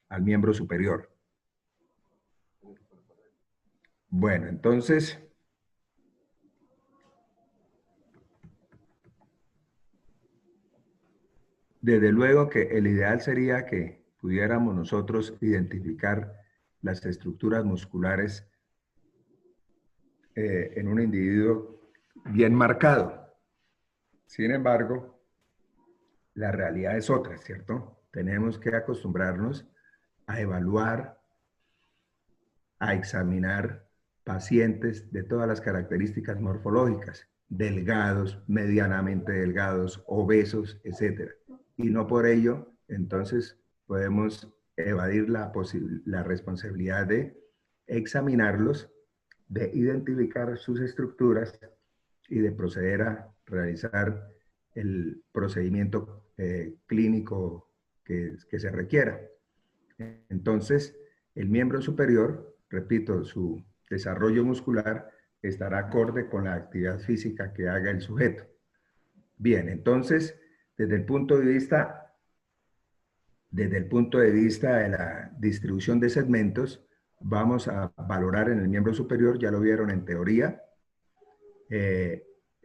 al miembro superior. Bueno, entonces, desde luego que el ideal sería que pudiéramos nosotros identificar las estructuras musculares en un individuo bien marcado. Sin embargo, la realidad es otra, ¿cierto? Tenemos que acostumbrarnos a evaluar, a examinar pacientes de todas las características morfológicas, delgados, medianamente delgados, obesos, etc. Y no por ello, entonces, podemos evadir la responsabilidad de examinarlos, de identificar sus estructuras y de proceder a realizar el procedimiento clínico que se requiera. Entonces, el miembro superior, repito, su desarrollo muscular estará acorde con la actividad física que haga el sujeto. Bien, entonces, desde el punto de vista de la distribución de segmentos, vamos a valorar en el miembro superior, ya lo vieron en teoría,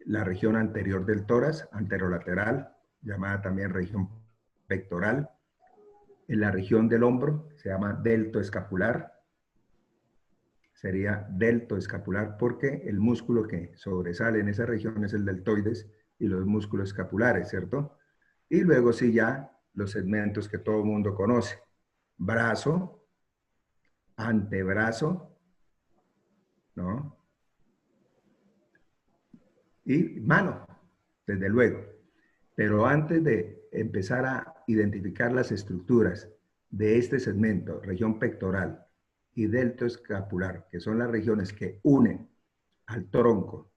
la región anterior del tórax, anterolateral, llamada también región pectoral. En la región del hombro se llama deltoescapular, sería deltoescapular porque el músculo que sobresale en esa región es el deltoides y los músculos escapulares, ¿cierto? Y luego sí ya los segmentos que todo el mundo conoce. Brazo, antebrazo, ¿no? Y mano, desde luego. Pero antes de empezar a identificar las estructuras de este segmento, región pectoral y deltoescapular, que son las regiones que unen al tronco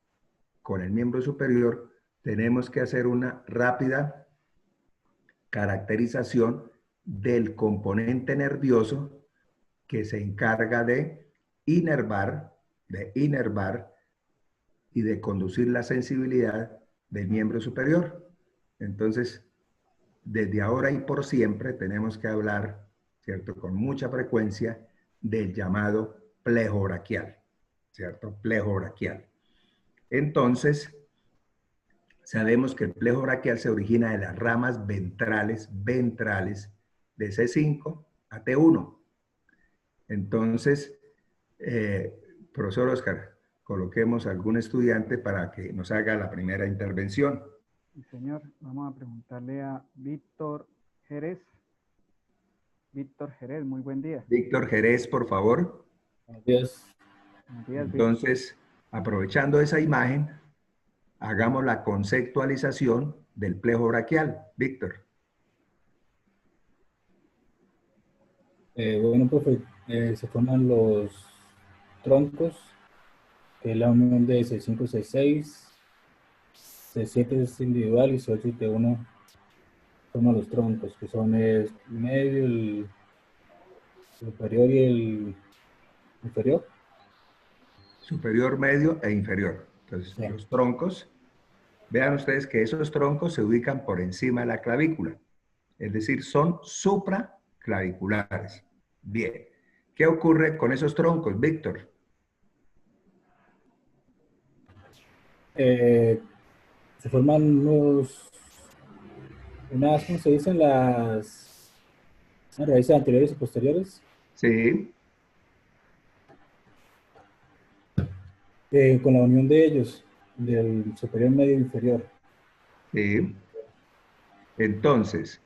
con el miembro superior, tenemos que hacer una rápida caracterización del componente nervioso que se encarga de inervar y de conducir la sensibilidad del miembro superior. Entonces, desde ahora y por siempre tenemos que hablar, ¿cierto?, con mucha frecuencia del llamado plejo braquial, ¿cierto? Plejo braquial. Entonces, sabemos que el plejo braquial se origina de las ramas ventrales de C5 a T1. Entonces, profesor Oscar, coloquemos a algún estudiante para que nos haga la primera intervención. Sí, señor. Vamos a preguntarle a Víctor Jerez. Víctor Jerez, muy buen día. Víctor Jerez, por favor. Buenos días. Buenos días, Entonces, aprovechando esa imagen, hagamos la conceptualización del plejo braquial. Víctor. Bueno, profe, se forman los troncos, que es la unión de C5, C6, C7 es individual y C8 y T1 forman los troncos, que son el medio, el superior y el inferior. Superior, medio e inferior. Entonces, sí, los troncos, vean ustedes que esos troncos se ubican por encima de la clavícula. Es decir, son supraclaviculares. Bien. ¿Qué ocurre con esos troncos, Víctor? Se forman ¿cómo se dicen? Las raíces anteriores y posteriores. Sí. Con la unión de ellos, del superior, medio e inferior. Sí. Entonces,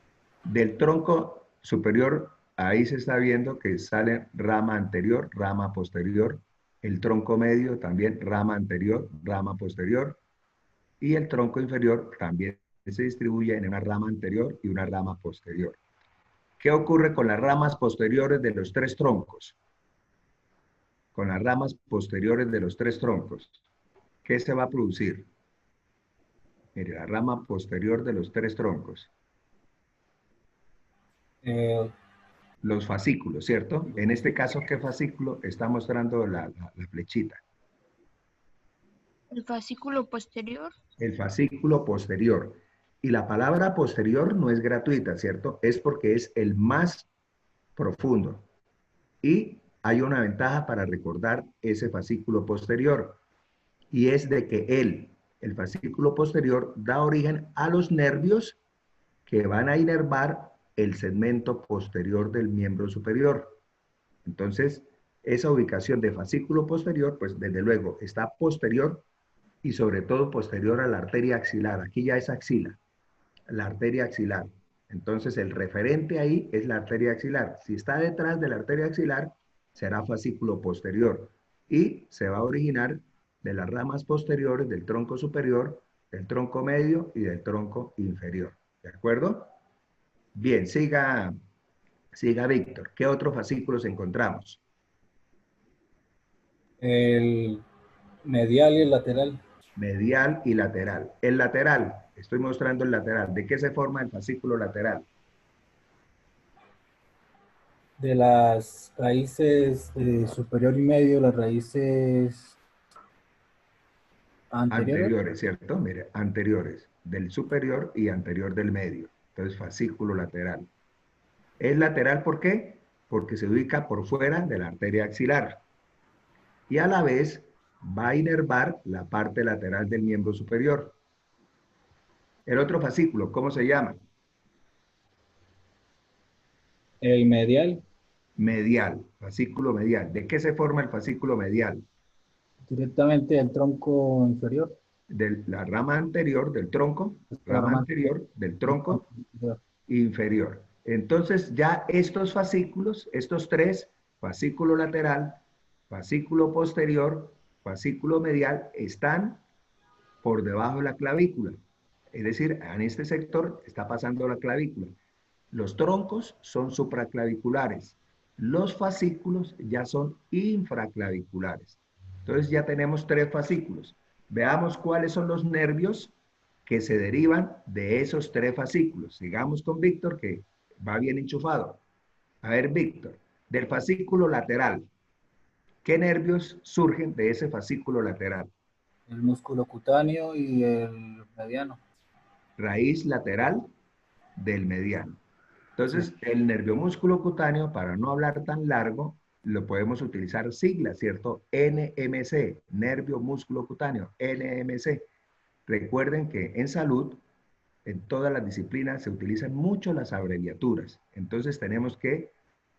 del tronco superior, ahí se está viendo que sale rama anterior, rama posterior. El tronco medio también rama anterior, rama posterior. Y el tronco inferior también se distribuye en una rama anterior y una rama posterior. ¿Qué ocurre con las ramas posteriores de los tres troncos? Con las ramas posteriores de los tres troncos, ¿qué se va a producir? Mire, la rama posterior de los tres troncos. Los fascículos, ¿cierto? En este caso, ¿qué fascículo está mostrando la flechita? El fascículo posterior. El fascículo posterior. Y la palabra posterior no es gratuita, ¿cierto? Es porque es el más profundo. Y hay una ventaja para recordar ese fascículo posterior, y es de que el fascículo posterior, da origen a los nervios que van a inervar el segmento posterior del miembro superior. Entonces, esa ubicación de fascículo posterior, pues desde luego está posterior y sobre todo posterior a la arteria axilar. Aquí ya es axila, la arteria axilar. Entonces, el referente ahí es la arteria axilar. Si está detrás de la arteria axilar, será fascículo posterior y se va a originar de las ramas posteriores del tronco superior, del tronco medio y del tronco inferior. ¿De acuerdo? Bien, siga Víctor. ¿Qué otros fascículos encontramos? El medial y el lateral. Medial y lateral. El lateral, estoy mostrando el lateral. ¿De qué se forma el fascículo lateral? De las raíces superior y medio, las raíces anteriores. Anteriores, ¿cierto? Mire, anteriores. Del superior y anterior del medio. Entonces, fascículo lateral. ¿Es lateral por qué? Porque se ubica por fuera de la arteria axilar. Y a la vez va a inervar la parte lateral del miembro superior. El otro fascículo, ¿cómo se llama? El medial, Medial, fascículo medial. ¿De qué se forma el fascículo medial? directamente del tronco inferior. De la rama anterior del tronco, La rama rama anterior del del tronco tronco inferior. inferior. Entonces ya estos fascículos, estos tres, fascículo lateral, fascículo posterior, fascículo medial, están por debajo de la clavícula. Es decir, en este sector está pasando la clavícula. Los troncos son supraclaviculares. Los fascículos ya son infraclaviculares. Entonces ya tenemos tres fascículos. Veamos cuáles son los nervios que se derivan de esos tres fascículos. Sigamos con Víctor, que va bien enchufado. A ver, Víctor, del fascículo lateral, ¿qué nervios surgen de ese fascículo lateral? El músculo cutáneo y el mediano. Raíz lateral del mediano. Sí. Entonces, el nervio músculo cutáneo, para no hablar tan largo, lo podemos utilizar siglas, ¿cierto? NMC, nervio músculo cutáneo, NMC. Recuerden que en salud, en todas las disciplinas, se utilizan mucho las abreviaturas. Entonces, tenemos que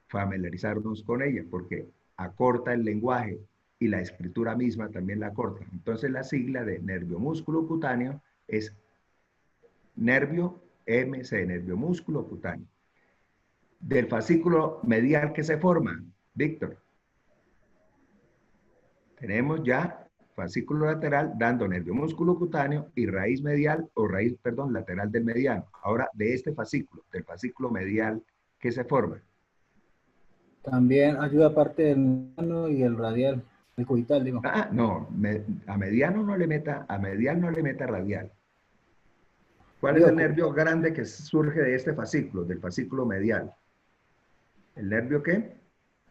familiarizarnos con ellas, porque acorta el lenguaje y la escritura misma también la acorta. Entonces, la sigla de nervio músculo cutáneo es nervio MC, nervio músculo cutáneo. Del fascículo medial que se forma, Víctor, tenemos ya fascículo lateral dando nervio músculo cutáneo y raíz medial o raíz, perdón, lateral del mediano. Ahora, de este fascículo, del fascículo medial que se forma. También ayuda parte del mediano y el radial, el cubital, digo. Ah, no, a mediano no le meta, a medial no le meta radial. ¿Cuál es Digo, el nervio grande que surge de este fascículo, del fascículo medial? ¿El nervio qué?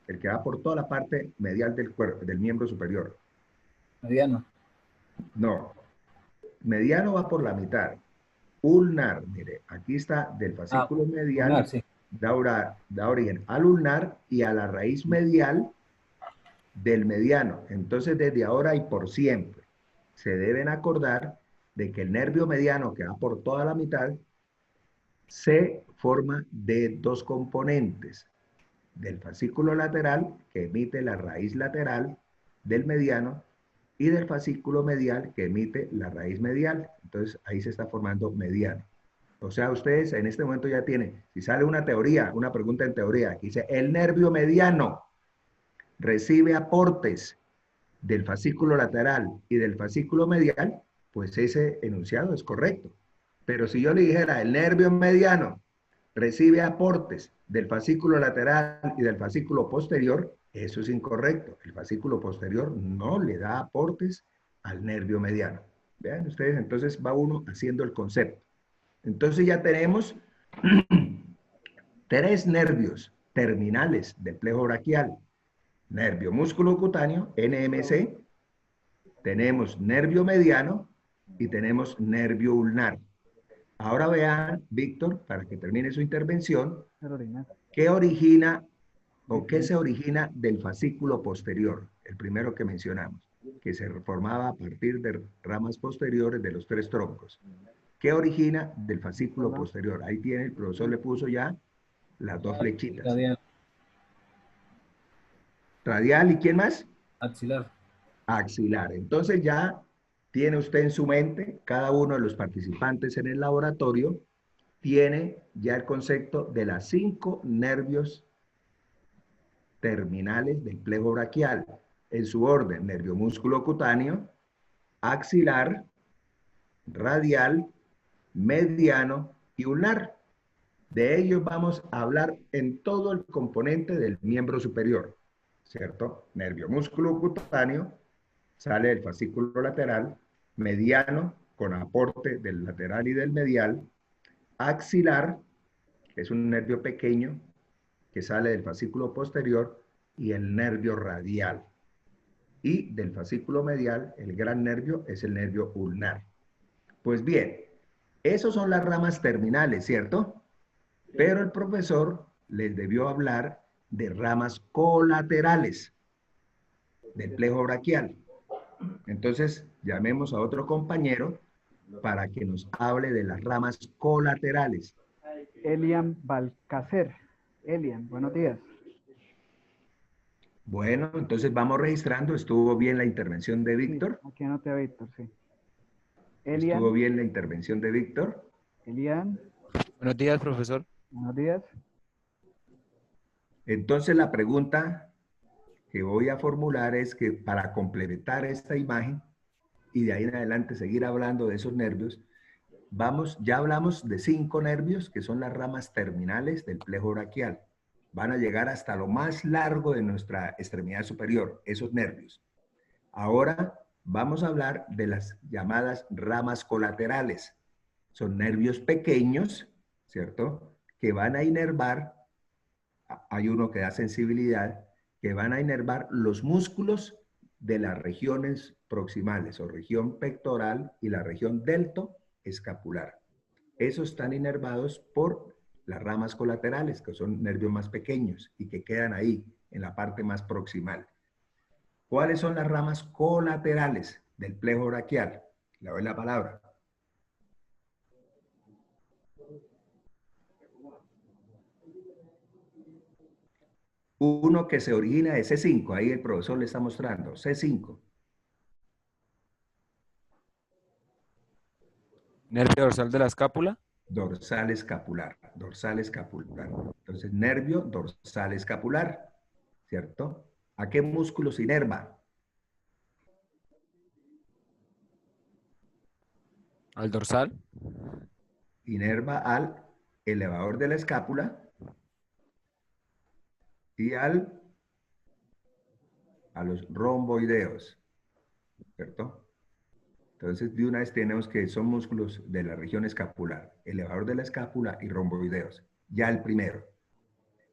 El que va por toda la parte medial del cuerpo, del miembro superior. mediano. No, mediano va por la mitad. Ulnar, mire, aquí está del fascículo medial, Ulnar, sí. da origen al ulnar y a la raíz medial del mediano. Entonces, desde ahora y por siempre, se deben acordar de que el nervio mediano que va por toda la mitad se forma de dos componentes, del fascículo lateral, que emite la raíz lateral del mediano, y del fascículo medial, que emite la raíz medial. Entonces, ahí se está formando mediano. O sea, ustedes en este momento ya tienen, si sale una teoría, una pregunta en teoría, que dice, el nervio mediano recibe aportes del fascículo lateral y del fascículo medial, pues ese enunciado es correcto. Pero si yo le dijera, el nervio mediano recibe aportes del fascículo lateral y del fascículo posterior, eso es incorrecto. El fascículo posterior no le da aportes al nervio mediano. Vean ustedes, entonces va uno haciendo el concepto. Entonces ya tenemos tres nervios terminales del plejo braquial. Nervio músculo cutáneo, NMC, tenemos nervio mediano y tenemos nervio ulnar. Ahora vean, Víctor, para que termine su intervención, ¿qué origina ¿O qué se origina del fascículo posterior? El primero que mencionamos, que se formaba a partir de ramas posteriores de los tres troncos. ¿Qué origina del fascículo posterior? Ahí tiene, el profesor le puso ya las dos flechitas. Radial. Radial, ¿y quién más? Axilar. Axilar. Entonces ya tiene usted en su mente, cada uno de los participantes en el laboratorio tiene ya el concepto de las 5 nervios terminales del plejo braquial, en su orden: nervio músculo cutáneo, axilar, radial, mediano y ulnar. De ellos vamos a hablar en todo el componente del miembro superior, ¿cierto? Nervio músculo cutáneo, sale del fascículo lateral, mediano, con aporte del lateral y del medial, axilar, que es un nervio pequeño, que sale del fascículo posterior, y el nervio radial. Y del fascículo medial, el gran nervio es el nervio ulnar. Pues bien, esas son las ramas terminales, ¿cierto? Pero el profesor les debió hablar de ramas colaterales del plejo braquial. Entonces, llamemos a otro compañero para que nos hable de las ramas colaterales. Elian Balcacer. Elian, buenos días. Bueno, entonces vamos registrando. ¿Estuvo bien la intervención de Víctor? Sí, aquí anoté a Víctor, sí. ¿Estuvo Elian. bien la intervención de Víctor? Elian. Buenos días, profesor. Buenos días. Entonces la pregunta que voy a formular es que para complementar esta imagen y de ahí en adelante seguir hablando de esos nervios, ya hablamos de 5 nervios que son las ramas terminales del plejo braquial. Van a llegar hasta lo más largo de nuestra extremidad superior, esos nervios. Ahora vamos a hablar de las llamadas ramas colaterales. Son nervios pequeños, ¿cierto? Que van a inervar, hay uno que da sensibilidad, que van a inervar los músculos de las regiones proximales o región pectoral y la región deltoescapular. Esos están inervados por las ramas colaterales, que son nervios más pequeños y que quedan ahí, en la parte más proximal. ¿Cuáles son las ramas colaterales del plejo braquial? Le doy la palabra. Uno que se origina de C5, ahí el profesor le está mostrando, C5. Nervio dorsal de la escápula. Dorsal escapular, dorsal escapular. Entonces, nervio dorsal escapular, ¿cierto? ¿A qué músculo se inerva? Al dorsal. Inerva al elevador de la escápula y a los romboideos, ¿cierto? Entonces, de una vez tenemos que son músculos de la región escapular, elevador de la escápula y romboideos. Ya el primero.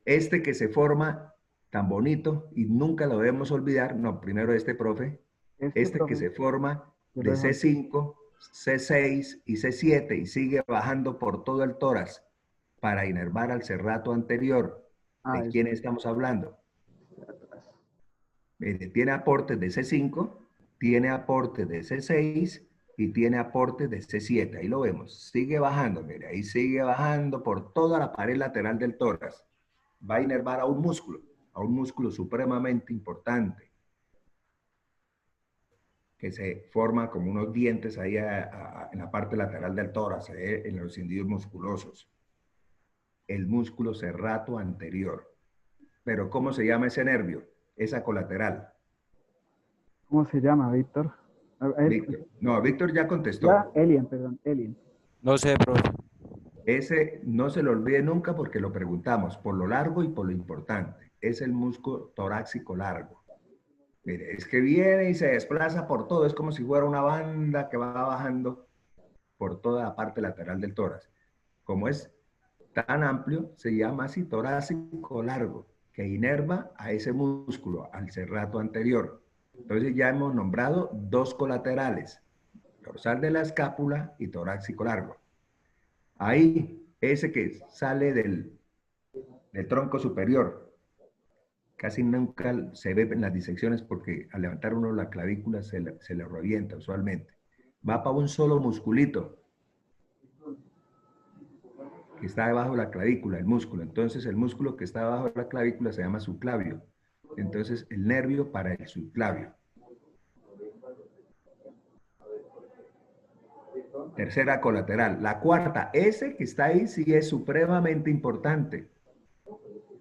Este que se forma tan bonito y nunca lo debemos olvidar, no, primero profe, este profe, que se forma yo de lo dejo. C5, C6 y C7 y sigue bajando por todo el tórax para inervar al serrato anterior. ¿De quién estamos hablando? Tiene aportes de C5, tiene aportes de C6 y tiene aportes de C7. Ahí lo vemos. Sigue bajando, mire, ahí sigue bajando por toda la pared lateral del tórax. Va a inervar a un músculo supremamente importante, que se forma como unos dientes ahí en la parte lateral del tórax, en los individuos musculosos. El músculo serrato anterior. Pero ¿cómo se llama ese nervio? Esa colateral. ¿Cómo se llama, Víctor? Víctor. No, Víctor ya contestó. Ya, Elian, perdón, Elian. No sé, profe. Ese no se lo olvide nunca porque lo preguntamos por lo largo y por lo importante. Es el músculo torácico largo. Mire, es que viene y se desplaza por todo. Es como si fuera una banda que va bajando por toda la parte lateral del tórax. Como es tan amplio, se llama así torácico largo, que inerva a ese músculo, al serrato anterior. Entonces ya hemos nombrado 2 colaterales, dorsal de la escápula y torácico largo. Ahí, ese que sale del tronco superior, casi nunca se ve en las disecciones porque al levantar uno la clavícula se le revienta usualmente. Va para un solo musculito que está debajo de la clavícula, el músculo. Entonces el músculo que está debajo de la clavícula se llama subclavio. Entonces el nervio para el subclavio. Tercera colateral. La cuarta, ese que está ahí sí es supremamente importante.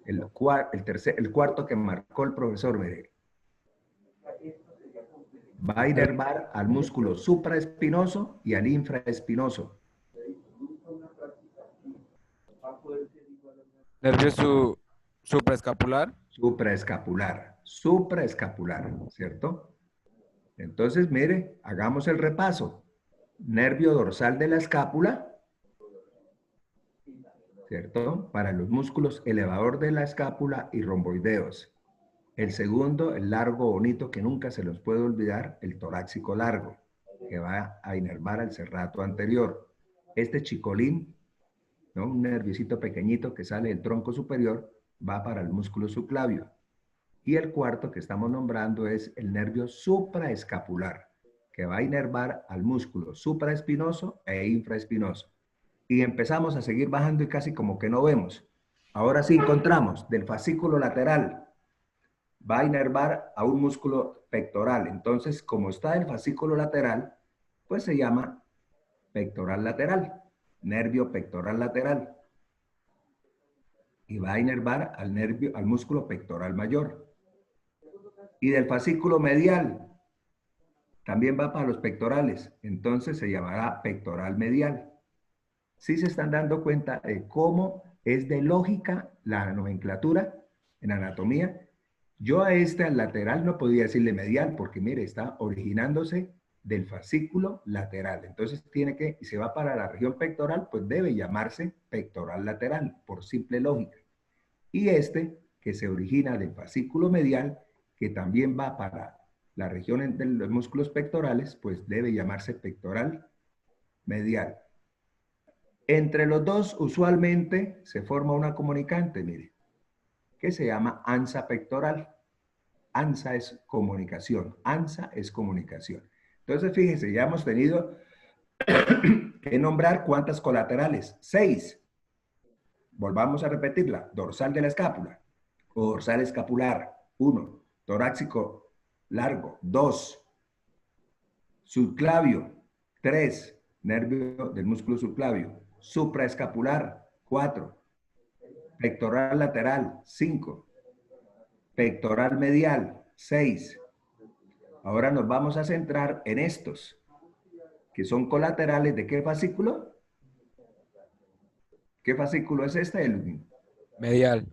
El cuarto que marcó el profesor, mire. Va a inervar al músculo supraespinoso y al infraespinoso. Nervio supraescapular. Supraescapular, ¿cierto? Entonces, mire, hagamos el repaso. Nervio dorsal de la escápula, ¿cierto? Para los músculos elevador de la escápula y romboideos. El segundo, el largo bonito que nunca se los puede olvidar, el torácico largo, que va a inervar al serrato anterior. Este chicolín, ¿no? Un nerviosito pequeñito que sale del tronco superior, va para el músculo subclavio. Y el cuarto que estamos nombrando es el nervio supraescapular, que va a inervar al músculo supraespinoso e infraespinoso. Y empezamos a seguir bajando y casi como que no vemos. Ahora sí encontramos del fascículo lateral, va a inervar a un músculo pectoral. Entonces, como está el fascículo lateral, pues se llama pectoral lateral, nervio pectoral lateral. Y va a inervar al músculo pectoral mayor. Y del fascículo medial, también va para los pectorales. Entonces se llamará pectoral medial. Sí se están dando cuenta de cómo es de lógica la nomenclatura en anatomía. Yo a al lateral no podía decirle medial porque mire, está originándose del fascículo lateral. Entonces tiene que, si se va para la región pectoral, pues debe llamarse pectoral lateral, por simple lógica. Y que se origina del fascículo medial, que también va para la región de los músculos pectorales, pues debe llamarse pectoral medial. Entre los dos, usualmente se forma una comunicante, mire, que se llama ansa pectoral. ANSA es comunicación. ANSA es comunicación. Entonces, fíjense, ya hemos tenido que nombrar cuántas colaterales. 6. Volvamos a repetirla. Dorsal de la escápula o dorsal escapular. 1. Torácico largo. 2. Subclavio. 3. Nervio del músculo subclavio. Supraescapular. 4. Pectoral lateral. 5. Pectoral medial, 6. Ahora nos vamos a centrar en estos, que son colaterales de ¿qué fascículo? ¿Qué fascículo es este, Elvin? Medial.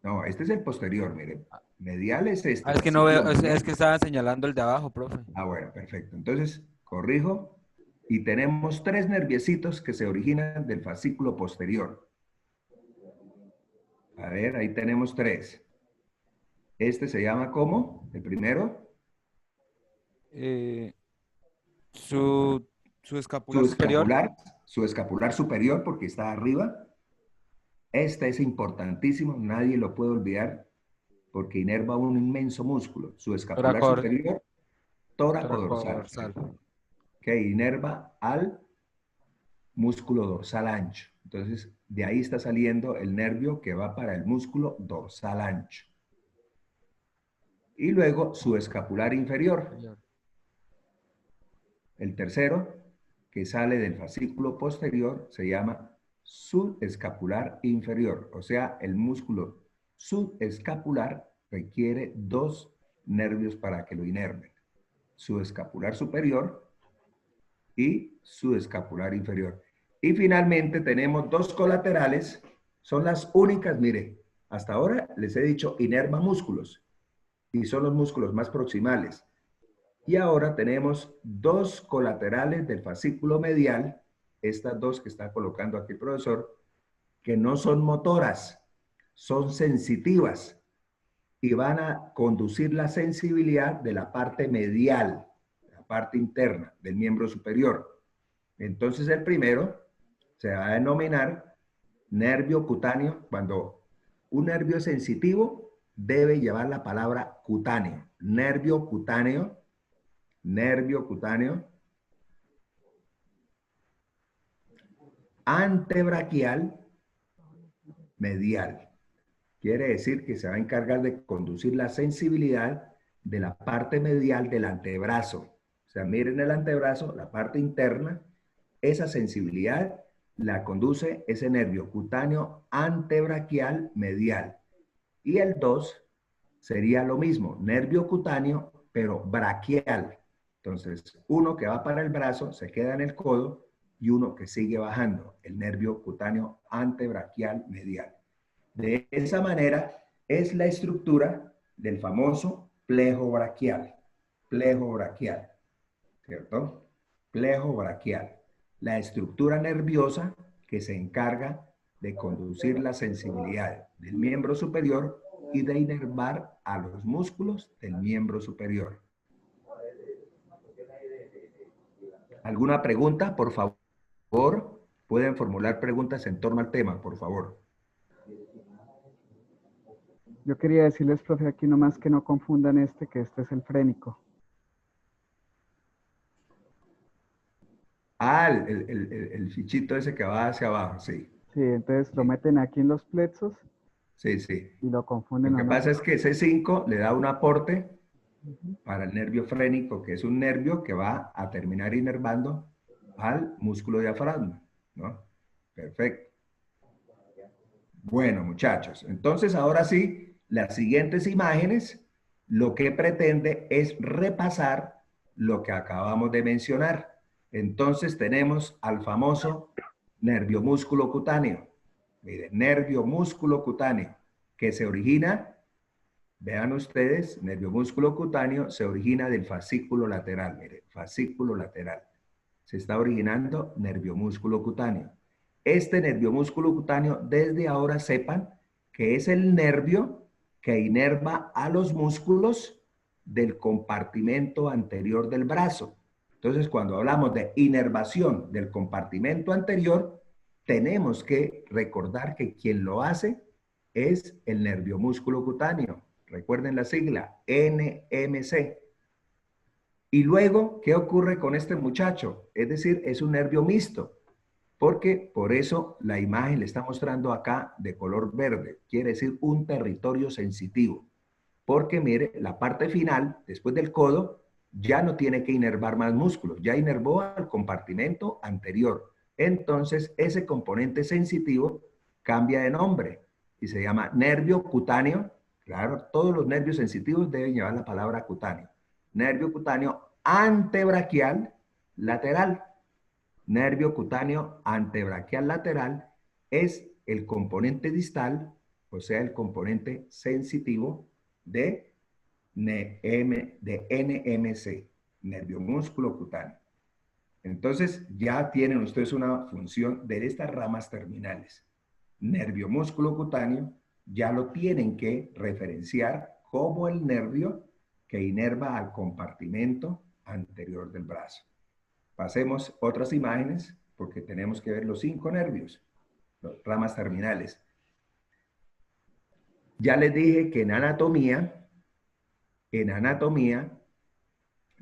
No, este es el posterior, miren. Medial es este. Es que no veo, es que estaba señalando el de abajo, profe. Ah, bueno, perfecto. Entonces, corrijo. Y tenemos 3 nerviecitos que se originan del fascículo posterior. A ver, ahí tenemos 3. Este se llama ¿cómo? El primero. Su escapular superior. Su escapular superior porque está arriba. Este es importantísimo, nadie lo puede olvidar porque inerva un inmenso músculo. Su escapular superior, tóraco dorsal. Que inerva al músculo dorsal ancho. Entonces, de ahí está saliendo el nervio que va para el músculo dorsal ancho. Y luego su escapular inferior. El tercero, que sale del fascículo posterior, se llama subescapular inferior. O sea, el músculo subescapular requiere 2 nervios para que lo inerven. Subescapular superior y subescapular inferior. Y finalmente tenemos 2 colaterales. Son las únicas, mire, hasta ahora les he dicho inerva músculos. Y son los músculos más proximales. Y ahora tenemos 2 colaterales del fascículo medial, estas 2 que está colocando aquí el profesor, que no son motoras, son sensitivas y van a conducir la sensibilidad de la parte medial, la parte interna del miembro superior. Entonces el primero se va a denominar nervio cutáneo. Cuando un nervio es sensitivo, debe llevar la palabra cutáneo. Nervio cutáneo, antebraquial, medial. Quiere decir que se va a encargar de conducir la sensibilidad de la parte medial del antebrazo. O sea, miren el antebrazo, la parte interna, esa sensibilidad la conduce ese nervio cutáneo antebraquial medial. Y el 2 sería lo mismo, nervio cutáneo, pero braquial. Entonces, uno que va para el brazo se queda en el codo y uno que sigue bajando, el nervio cutáneo antebraquial medial. De esa manera es la estructura del famoso plejo braquial, ¿cierto? Plejo braquial, la estructura nerviosa que se encarga de conducir la sensibilidad del miembro superior y de inervar a los músculos del miembro superior. ¿Alguna pregunta, por favor? Pueden formular preguntas en torno al tema, por favor. Yo quería decirles, profe, aquí nomás que no confundan que este es el frénico. Ah, el fichito ese que va hacia abajo, sí. Sí, entonces lo meten aquí en los plexos Sí, sí. y lo confunden. Lo que pasa es que ese 5 le da un aporte para el nervio frénico, que es un nervio que va a terminar inervando al músculo diafragma, ¿no? Perfecto. Bueno, muchachos, entonces ahora sí, las siguientes imágenes lo que pretende es repasar lo que acabamos de mencionar. Entonces tenemos al famoso nervio músculo cutáneo. Miren, nervio músculo cutáneo, que se origina, vean ustedes, nervio músculo cutáneo se origina del fascículo lateral. Miren, fascículo lateral. Se está originando nervio músculo cutáneo. Este nervio músculo cutáneo, desde ahora sepan que es el nervio que inerva a los músculos del compartimento anterior del brazo. Entonces, cuando hablamos de inervación del compartimento anterior, tenemos que recordar que quien lo hace es el nervio músculo cutáneo. Recuerden la sigla, NMC. Y luego, ¿qué ocurre con este muchacho? Es decir, es un nervio mixto, porque por eso la imagen le está mostrando acá de color verde. Quiere decir un territorio sensitivo. Porque mire, la parte final, después del codo, ya no tiene que inervar más músculos, ya inervó al compartimento anterior. Entonces, ese componente sensitivo cambia de nombre y se llama nervio cutáneo. Claro, todos los nervios sensitivos deben llevar la palabra cutáneo. Nervio cutáneo antebraquial lateral. Nervio cutáneo antebraquial lateral es el componente distal, o sea, el componente sensitivo de NMC, nervio músculo cutáneo. Entonces, ya tienen ustedes una función de estas ramas terminales. Nervio músculo cutáneo ya lo tienen que referenciar como el nervio que inerva al compartimento anterior del brazo. Pasemos otras imágenes porque tenemos que ver los 5 nervios, las ramas terminales. Ya les dije que en anatomía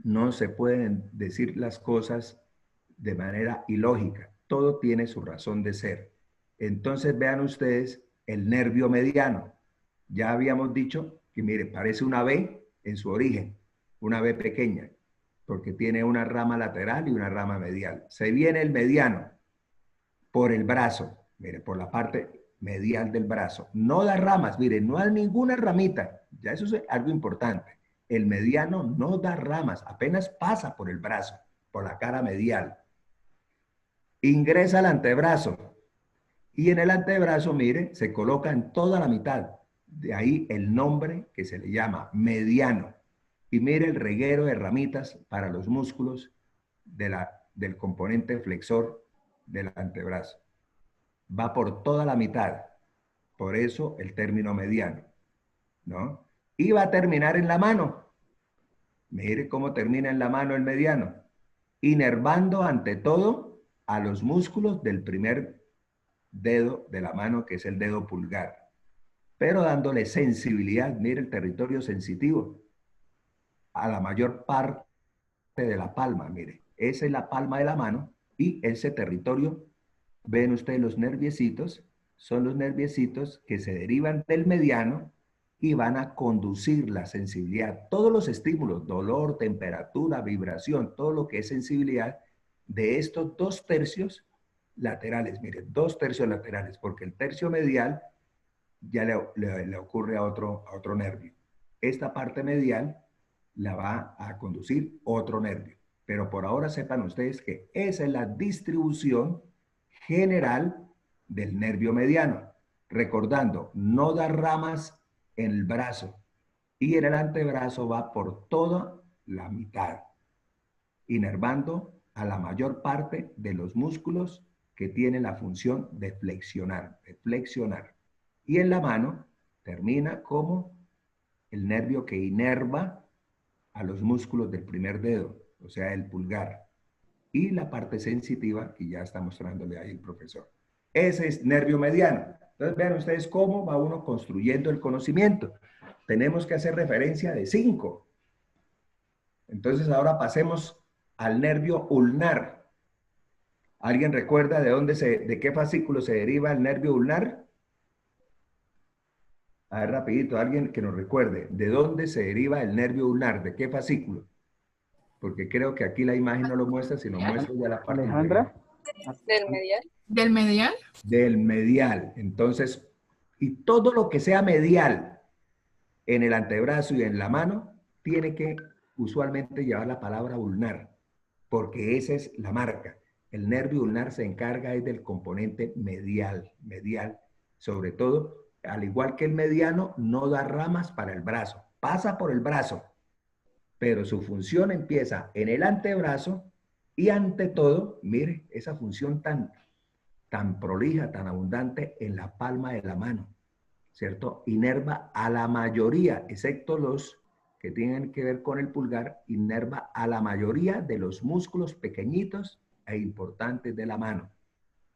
no se pueden decir las cosas de manera ilógica. Todo tiene su razón de ser. Entonces vean ustedes el nervio mediano. Ya habíamos dicho que, mire, parece una V en su origen, una V pequeña, porque tiene una rama lateral y una rama medial. Se viene el mediano por el brazo, mire, por la parte medial del brazo. No da ramas, mire, no hay ninguna ramita. Ya eso es algo importante. El mediano no da ramas, apenas pasa por el brazo, por la cara medial. Ingresa al antebrazo y en el antebrazo, mire, se coloca en toda la mitad. De ahí el nombre que se le llama mediano. Y mire el reguero de ramitas para los músculos del componente flexor del antebrazo. Va por toda la mitad. Por eso el término mediano, ¿no? Y va a terminar en la mano. Mire cómo termina en la mano el mediano. Inervando ante todo a los músculos del primer dedo de la mano, que es el dedo pulgar. pero dándole sensibilidad, mire el territorio sensitivo, a la mayor parte de la palma, mire, esa es la palma de la mano y ese territorio, ven ustedes los nerviecitos, son los nerviecitos que se derivan del mediano y van a conducir la sensibilidad. Todos los estímulos, dolor, temperatura, vibración, todo lo que es sensibilidad de estos 2/3 laterales, mire, 2/3 laterales, porque el tercio medial ya le ocurre a otro nervio. Esta parte medial la va a conducir otro nervio. Pero por ahora sepan ustedes que esa es la distribución general del nervio mediano. Recordando, no da ramas en el brazo y en el antebrazo va por toda la mitad, inervando a la mayor parte de los músculos que tienen la función de flexionar, Y en la mano termina como el nervio que inerva a los músculos del primer dedo, o sea, el pulgar. Y la parte sensitiva que ya está mostrándole ahí el profesor. Ese es nervio mediano. Entonces vean ustedes cómo va uno construyendo el conocimiento. Tenemos que hacer referencia de 5. Entonces ahora pasemos al nervio ulnar. ¿Alguien recuerda de qué fascículo se deriva el nervio ulnar? A ver, rapidito, alguien que nos recuerde, ¿de dónde se deriva el nervio ulnar? ¿De qué fascículo? Porque creo que aquí la imagen no lo muestra, sino muestra ya la parte Alejandra. Del medial. ¿Del medial? del medial. Entonces, y todo lo que sea medial en el antebrazo y en la mano, tiene que usualmente llevar la palabra ulnar, porque esa es la marca. El nervio ulnar se encarga es del componente medial, sobre todo, al igual que el mediano, no da ramas para el brazo, pasa por el brazo, pero su función empieza en el antebrazo y ante todo, mire, esa función tan prolija, tan abundante en la palma de la mano, ¿cierto? Inerva a la mayoría, excepto los que tienen que ver con el pulgar, inerva a la mayoría de los músculos pequeñitos e importantes de la mano.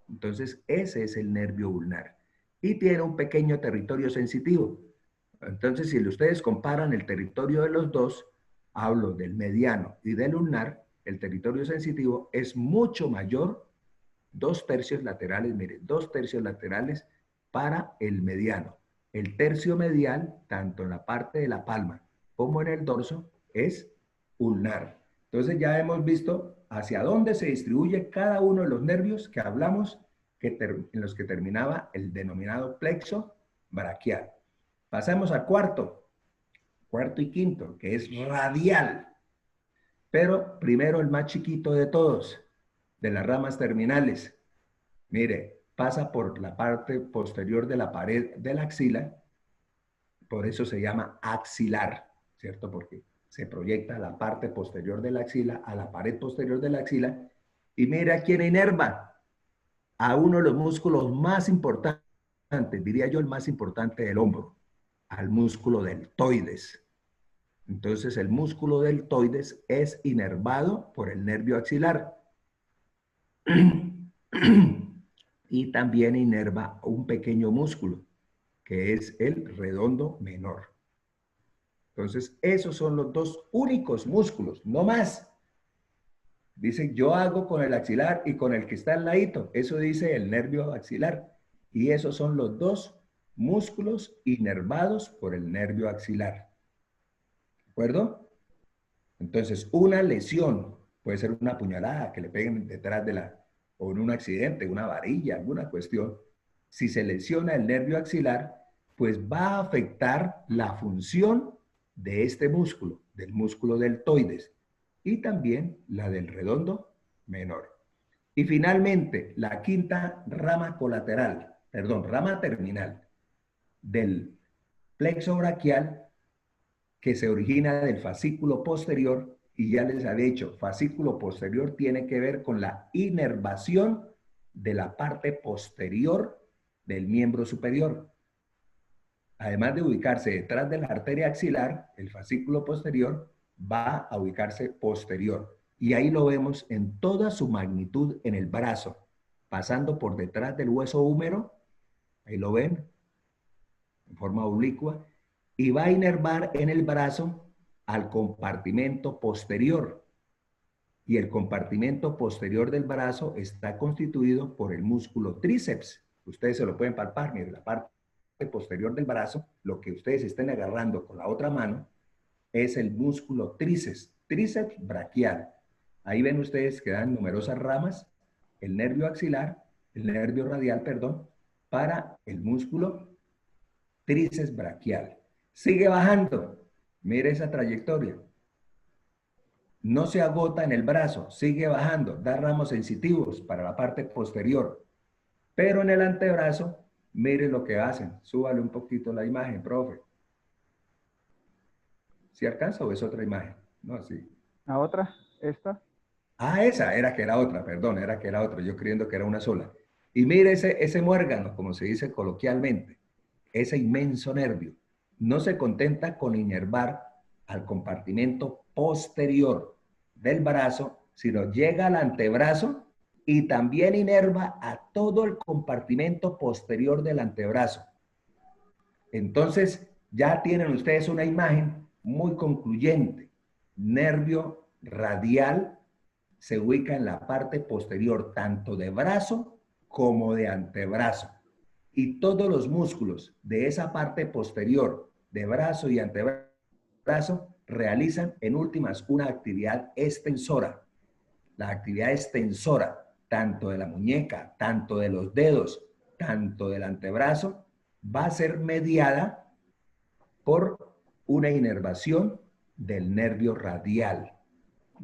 Entonces, ese es el nervio ulnar. Y tiene un pequeño territorio sensitivo. Entonces, si ustedes comparan el territorio de los dos, hablo del mediano y del ulnar, el territorio sensitivo es mucho mayor, 2/3 laterales, miren, 2/3 laterales para el mediano. El tercio medial, tanto en la parte de la palma como en el dorso, es ulnar. Entonces ya hemos visto hacia dónde se distribuye cada uno de los nervios que hablamos, en los que terminaba el denominado plexo braquial. Pasamos al cuarto y quinto, que es radial. Pero primero el más chiquito de todos, de las ramas terminales. Mire, pasa por la parte posterior de la pared de la axila, por eso se llama axilar, ¿cierto? Porque se proyecta la parte posterior de la axila a la pared posterior de la axila. Y mira quién inerva a uno de los músculos más importantes, diría yo el más importante del hombro, al músculo deltoides. Entonces el músculo deltoides es inervado por el nervio axilar. Y también inerva un pequeño músculo, que es el redondo menor. Entonces, esos son los dos únicos músculos, no más. Dicen, yo hago con el axilar y con el que está al ladito. Eso dice el nervio axilar. Y esos son los dos músculos inervados por el nervio axilar. ¿De acuerdo? Entonces, una lesión, puede ser una puñalada que le peguen detrás de o en un accidente, una varilla, alguna cuestión. Si se lesiona el nervio axilar, pues va a afectar la función de este músculo, del músculo deltoides, y también la del redondo menor. Y finalmente, la quinta rama rama terminal del plexo braquial, que se origina del fascículo posterior, y ya les había dicho, fascículo posterior tiene que ver con la inervación de la parte posterior del miembro superior. Además de ubicarse detrás de la arteria axilar, el fascículo posterior va a ubicarse posterior. Y ahí lo vemos en toda su magnitud en el brazo, pasando por detrás del hueso húmero. Ahí lo ven. en forma oblicua, y va a inervar en el brazo al compartimento posterior. Y el compartimento posterior del brazo está constituido por el músculo tríceps. Ustedes se lo pueden palpar, miren, la parte posterior del brazo, lo que ustedes estén agarrando con la otra mano, es el músculo tríceps, tríceps braquial. Ahí ven ustedes que dan numerosas ramas, el nervio axilar, el nervio radial, perdón, para el músculo tríceps braquial. Sigue bajando, mire esa trayectoria. No se agota en el brazo, sigue bajando, da ramos sensitivos para la parte posterior. Pero en el antebrazo, mire lo que hacen. Súbale un poquito la imagen, profe. ¿Sí alcanza o es otra imagen? No, sí. ¿La otra? ¿Esta? Ah, esa era que era otra, perdón, era que era otra, yo creyendo que era una sola. Y mire ese muérgano, como se dice coloquialmente, ese inmenso nervio, no se contenta con inervar al compartimento posterior del brazo, sino llega al antebrazo y también inerva a todo el compartimento posterior del antebrazo. Entonces, ya tienen ustedes una imagen muy concluyente. Nervio radial se ubica en la parte posterior, tanto de brazo como de antebrazo. Y todos los músculos de esa parte posterior, de brazo y antebrazo, realizan en últimas una actividad extensora. La actividad extensora, tanto de la muñeca, tanto de los dedos, tanto del antebrazo, va a ser mediada por una inervación del nervio radial.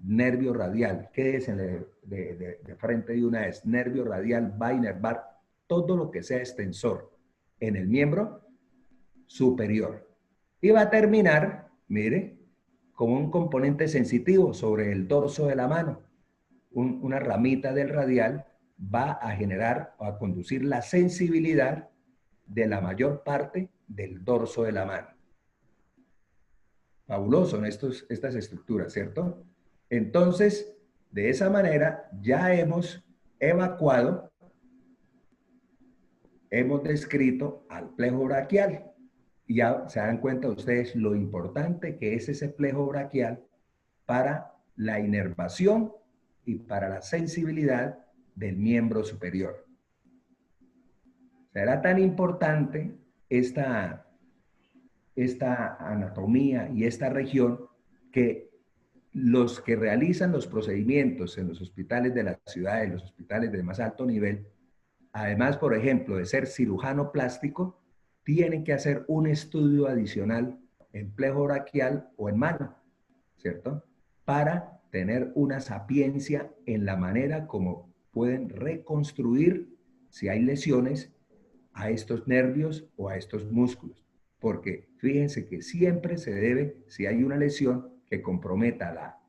Nervio radial, quédese de frente de una vez. Nervio radial va a inervar todo lo que sea extensor en el miembro superior. Y va a terminar, mire, como un componente sensitivo sobre el dorso de la mano. Una ramita del radial va a generar o a conducir la sensibilidad de la mayor parte del dorso de la mano. Fabuloso en estas estructuras, ¿cierto? Entonces, de esa manera ya hemos evacuado, hemos descrito al plejo braquial. Y ya se dan cuenta ustedes lo importante que es ese plejo braquial para la inervación y para la sensibilidad del miembro superior. Será tan importante esta anatomía y esta región que los que realizan los procedimientos en los hospitales de la ciudad, en los hospitales de más alto nivel, además, por ejemplo, de ser cirujano plástico, tienen que hacer un estudio adicional en plejo braquial o en mano, ¿cierto? Para tener una sapiencia en la manera como pueden reconstruir, si hay lesiones, a estos nervios o a estos músculos. Porque fíjense que siempre se debe, si hay una lesión que comprometa la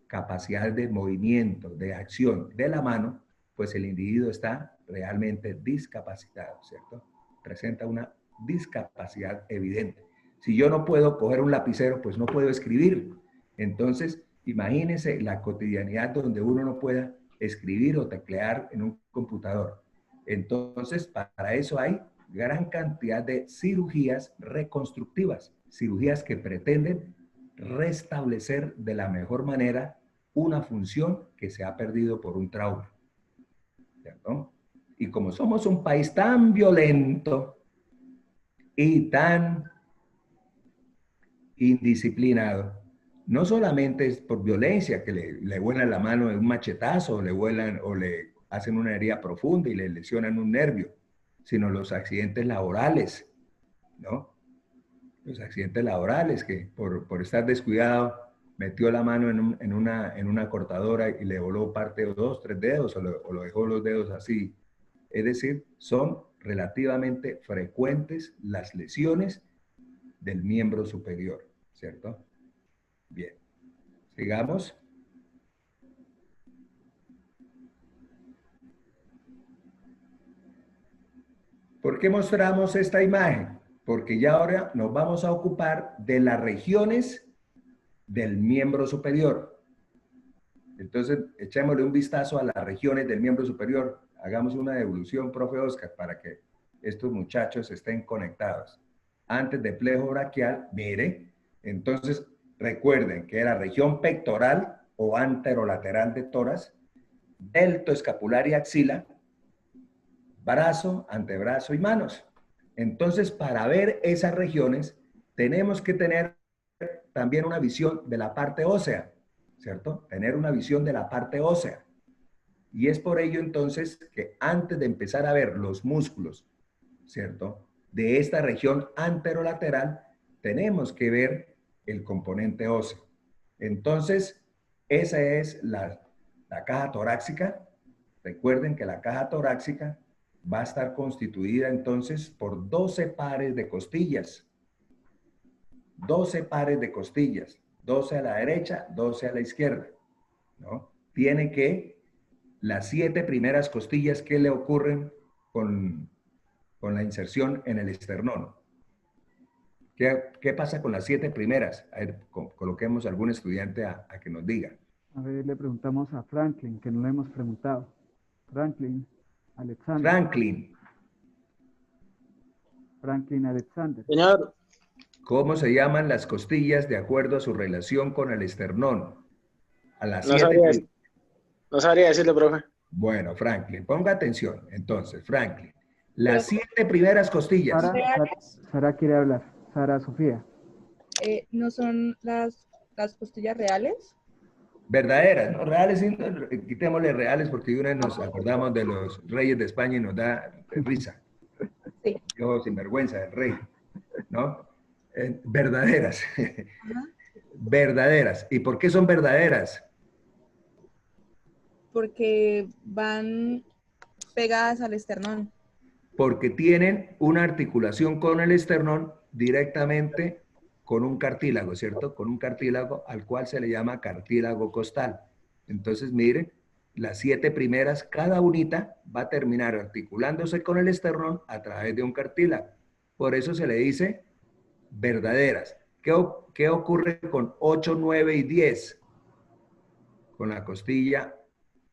capacidad de movimiento, de acción de la mano, pues el individuo está realmente discapacitado, ¿cierto? Presenta una discapacidad evidente. Si yo no puedo coger un lapicero, pues no puedo escribir. Entonces, imagínense la cotidianidad donde uno no pueda escribir o teclear en un computador. Entonces, para eso hay gran cantidad de cirugías reconstructivas, cirugías que pretenden restablecer de la mejor manera una función que se ha perdido por un trauma. ¿Cierto? Y como somos un país tan violento y tan indisciplinado, no solamente es por violencia que le vuelan la mano de un machetazo, le vuelan o le hacen una herida profunda y le lesionan un nervio, sino los accidentes laborales, ¿no? Los accidentes laborales que por estar descuidado metió la mano en una cortadora y le voló parte de 2, 3 dedos o lo dejó los dedos así. Es decir, son relativamente frecuentes las lesiones del miembro superior, ¿cierto? Bien, sigamos. ¿Por qué mostramos esta imagen? Porque ya ahora nos vamos a ocupar de las regiones del miembro superior. Entonces, echémosle un vistazo a las regiones del miembro superior. Hagamos una devolución, profe Oscar, para que estos muchachos estén conectados. antes del plejo braquial, mire, entonces recuerden que era región pectoral o anterolateral de tórax, delto escapular y axila, brazo, antebrazo y manos. Entonces, para ver esas regiones, tenemos que tener también una visión de la parte ósea, ¿cierto? Tener una visión de la parte ósea. Y es por ello entonces que antes de empezar a ver los músculos, ¿cierto? De esta región anterolateral, tenemos que ver el componente óseo. Entonces, esa es la caja torácica. Recuerden que la caja torácica va a estar constituida entonces por 12 pares de costillas. 12 pares de costillas. 12 a la derecha, 12 a la izquierda, ¿no? Tiene que las 7 primeras costillas que le ocurren con la inserción en el esternón. ¿Qué pasa con las 7 primeras? A ver, coloquemos a algún estudiante a que nos diga. A ver, le preguntamos a Franklin, que no le hemos preguntado. Franklin Alexander. Franklin Alexander. Señor, ¿Cómo se llaman las costillas de acuerdo a su relación con el esternón? A las no 7. sabría decirle, profe. Bueno, Franklin, ponga atención. Entonces, Franklin, las 7 primeras costillas. Sara quiere hablar. Sara Sofía. ¿No son las costillas reales? Verdaderas, ¿no? Reales, quitémosle reales porque de una vez nos acordamos de los reyes de España y nos da risa. Sí. Yo sin vergüenza del rey, ¿no? Verdaderas. Verdaderas. ¿Y por qué son verdaderas? Porque van pegadas al esternón. Porque tienen una articulación con el esternón directamente con un cartílago, ¿cierto? Con un cartílago al cual se le llama cartílago costal. Entonces, miren, las 7 primeras, cada unita va a terminar articulándose con el esternón a través de un cartílago. Por eso se le dice verdaderas. ¿Qué ocurre con 8, 9 y 10? Con la costilla,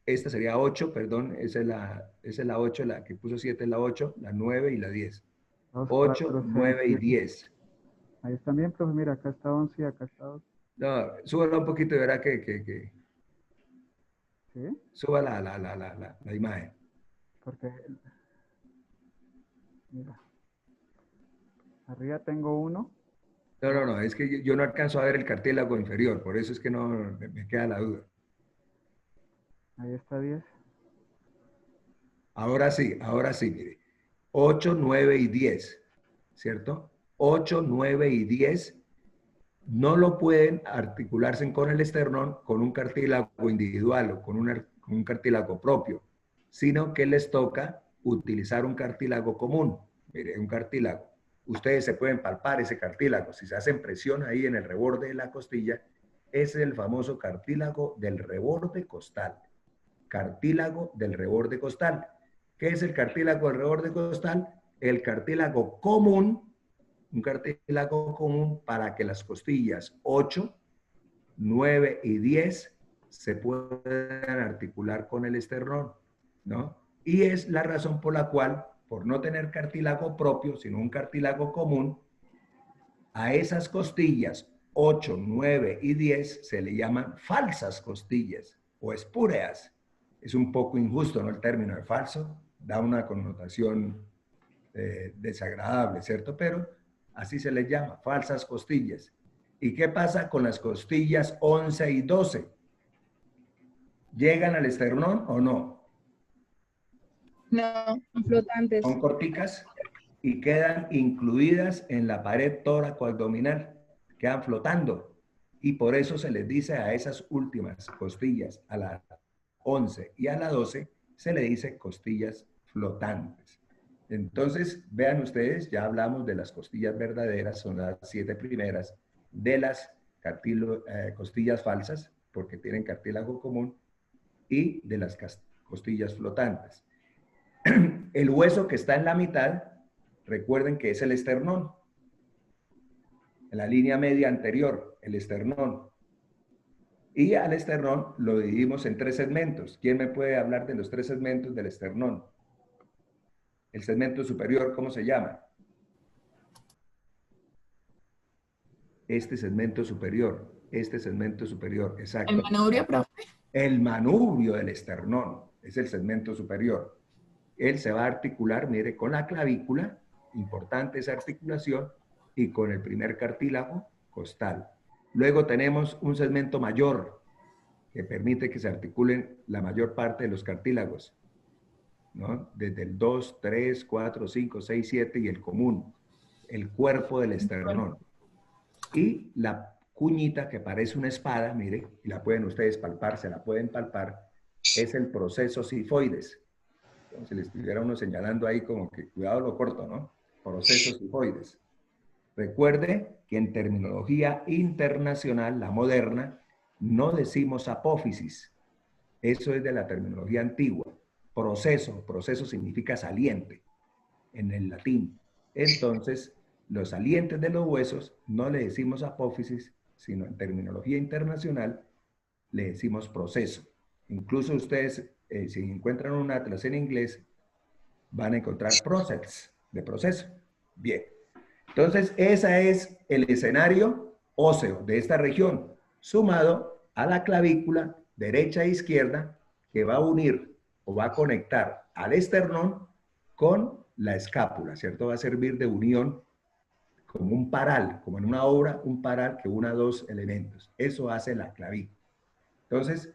esta sería 8, perdón, esa es la 8, la que puso 7 es la 8, la 9 y la 10. 8, 9 y 10. Ahí están bien, profe. Mira, acá está 11 y acá está 12. No, súbala un poquito y verá que ¿Sí? suba la imagen. Porque, mira, arriba tengo uno. No, es que yo no alcanzo a ver el cartílago inferior, por eso es que no me queda la duda. Ahí está 10. Ahora sí, mire. 8, 9 y 10, ¿cierto? 8, 9 y 10 no lo pueden articularse con el esternón con un cartílago individual o con un cartílago propio, sino que les toca utilizar un cartílago común. Mire, un cartílago. Ustedes se pueden palpar ese cartílago. Si se hacen presión ahí en el reborde de la costilla, ese es el famoso cartílago del reborde costal. Cartílago del reborde costal. ¿Qué es el cartílago del reborde costal? El cartílago común, un cartílago común para que las costillas 8, 9 y 10 se puedan articular con el esternón, ¿no? Y es la razón por la cual, por no tener cartílago propio, sino un cartílago común, a esas costillas 8, 9 y 10 se le llaman falsas costillas o espúreas. Es un poco injusto, ¿no? El término de falso da una connotación desagradable, ¿cierto? Pero así se les llama, falsas costillas. ¿Y qué pasa con las costillas 11 y 12? ¿Llegan al esternón o no? No, son flotantes. Son corticas y quedan incluidas en la pared tóraco-abdominal, quedan flotando. Y por eso se les dice a esas últimas costillas, a la 11 y a la 12, se le dice costillas flotantes. Entonces, vean ustedes, ya hablamos de las costillas verdaderas, son las 7 primeras, de las costillas falsas, porque tienen cartílago común, y de las costillas flotantes. El hueso que está en la mitad, recuerden que es el esternón. En la línea media anterior, el esternón. Y al esternón lo dividimos en 3 segmentos. ¿Quién me puede hablar de los 3 segmentos del esternón? El segmento superior, ¿cómo se llama? este segmento superior, exacto. El manubrio, profe. El manubrio del esternón es el segmento superior. Él se va a articular, mire, con la clavícula, importante esa articulación, y con el primer cartílago costal. Luego tenemos un segmento mayor, que permite que se articulen la mayor parte de los cartílagos, ¿no? Desde el 2, 3, 4, 5, 6, 7 y el común, el cuerpo del esternón. Y la cuñita que parece una espada, mire, y la pueden ustedes palpar, se la pueden palpar, es el proceso sifoides. Entonces le estuviera uno señalando ahí como que cuidado lo corto, ¿no? Procesos sifoides. Recuerde que en terminología internacional, la moderna, no decimos apófisis. Eso es de la terminología antigua. Proceso significa saliente en el latín. Entonces, los salientes de los huesos no le decimos apófisis, sino en terminología internacional le decimos proceso. Incluso ustedes, si encuentran un atlas en inglés, van a encontrar process, de proceso. Bien. Entonces, ese es el escenario óseo de esta región, sumado a la clavícula derecha e izquierda, que va a unir o va a conectar al esternón con la escápula, ¿cierto? Va a servir de unión como un paral, como en una obra, un paral que una dos elementos. Eso hace la clavícula. Entonces,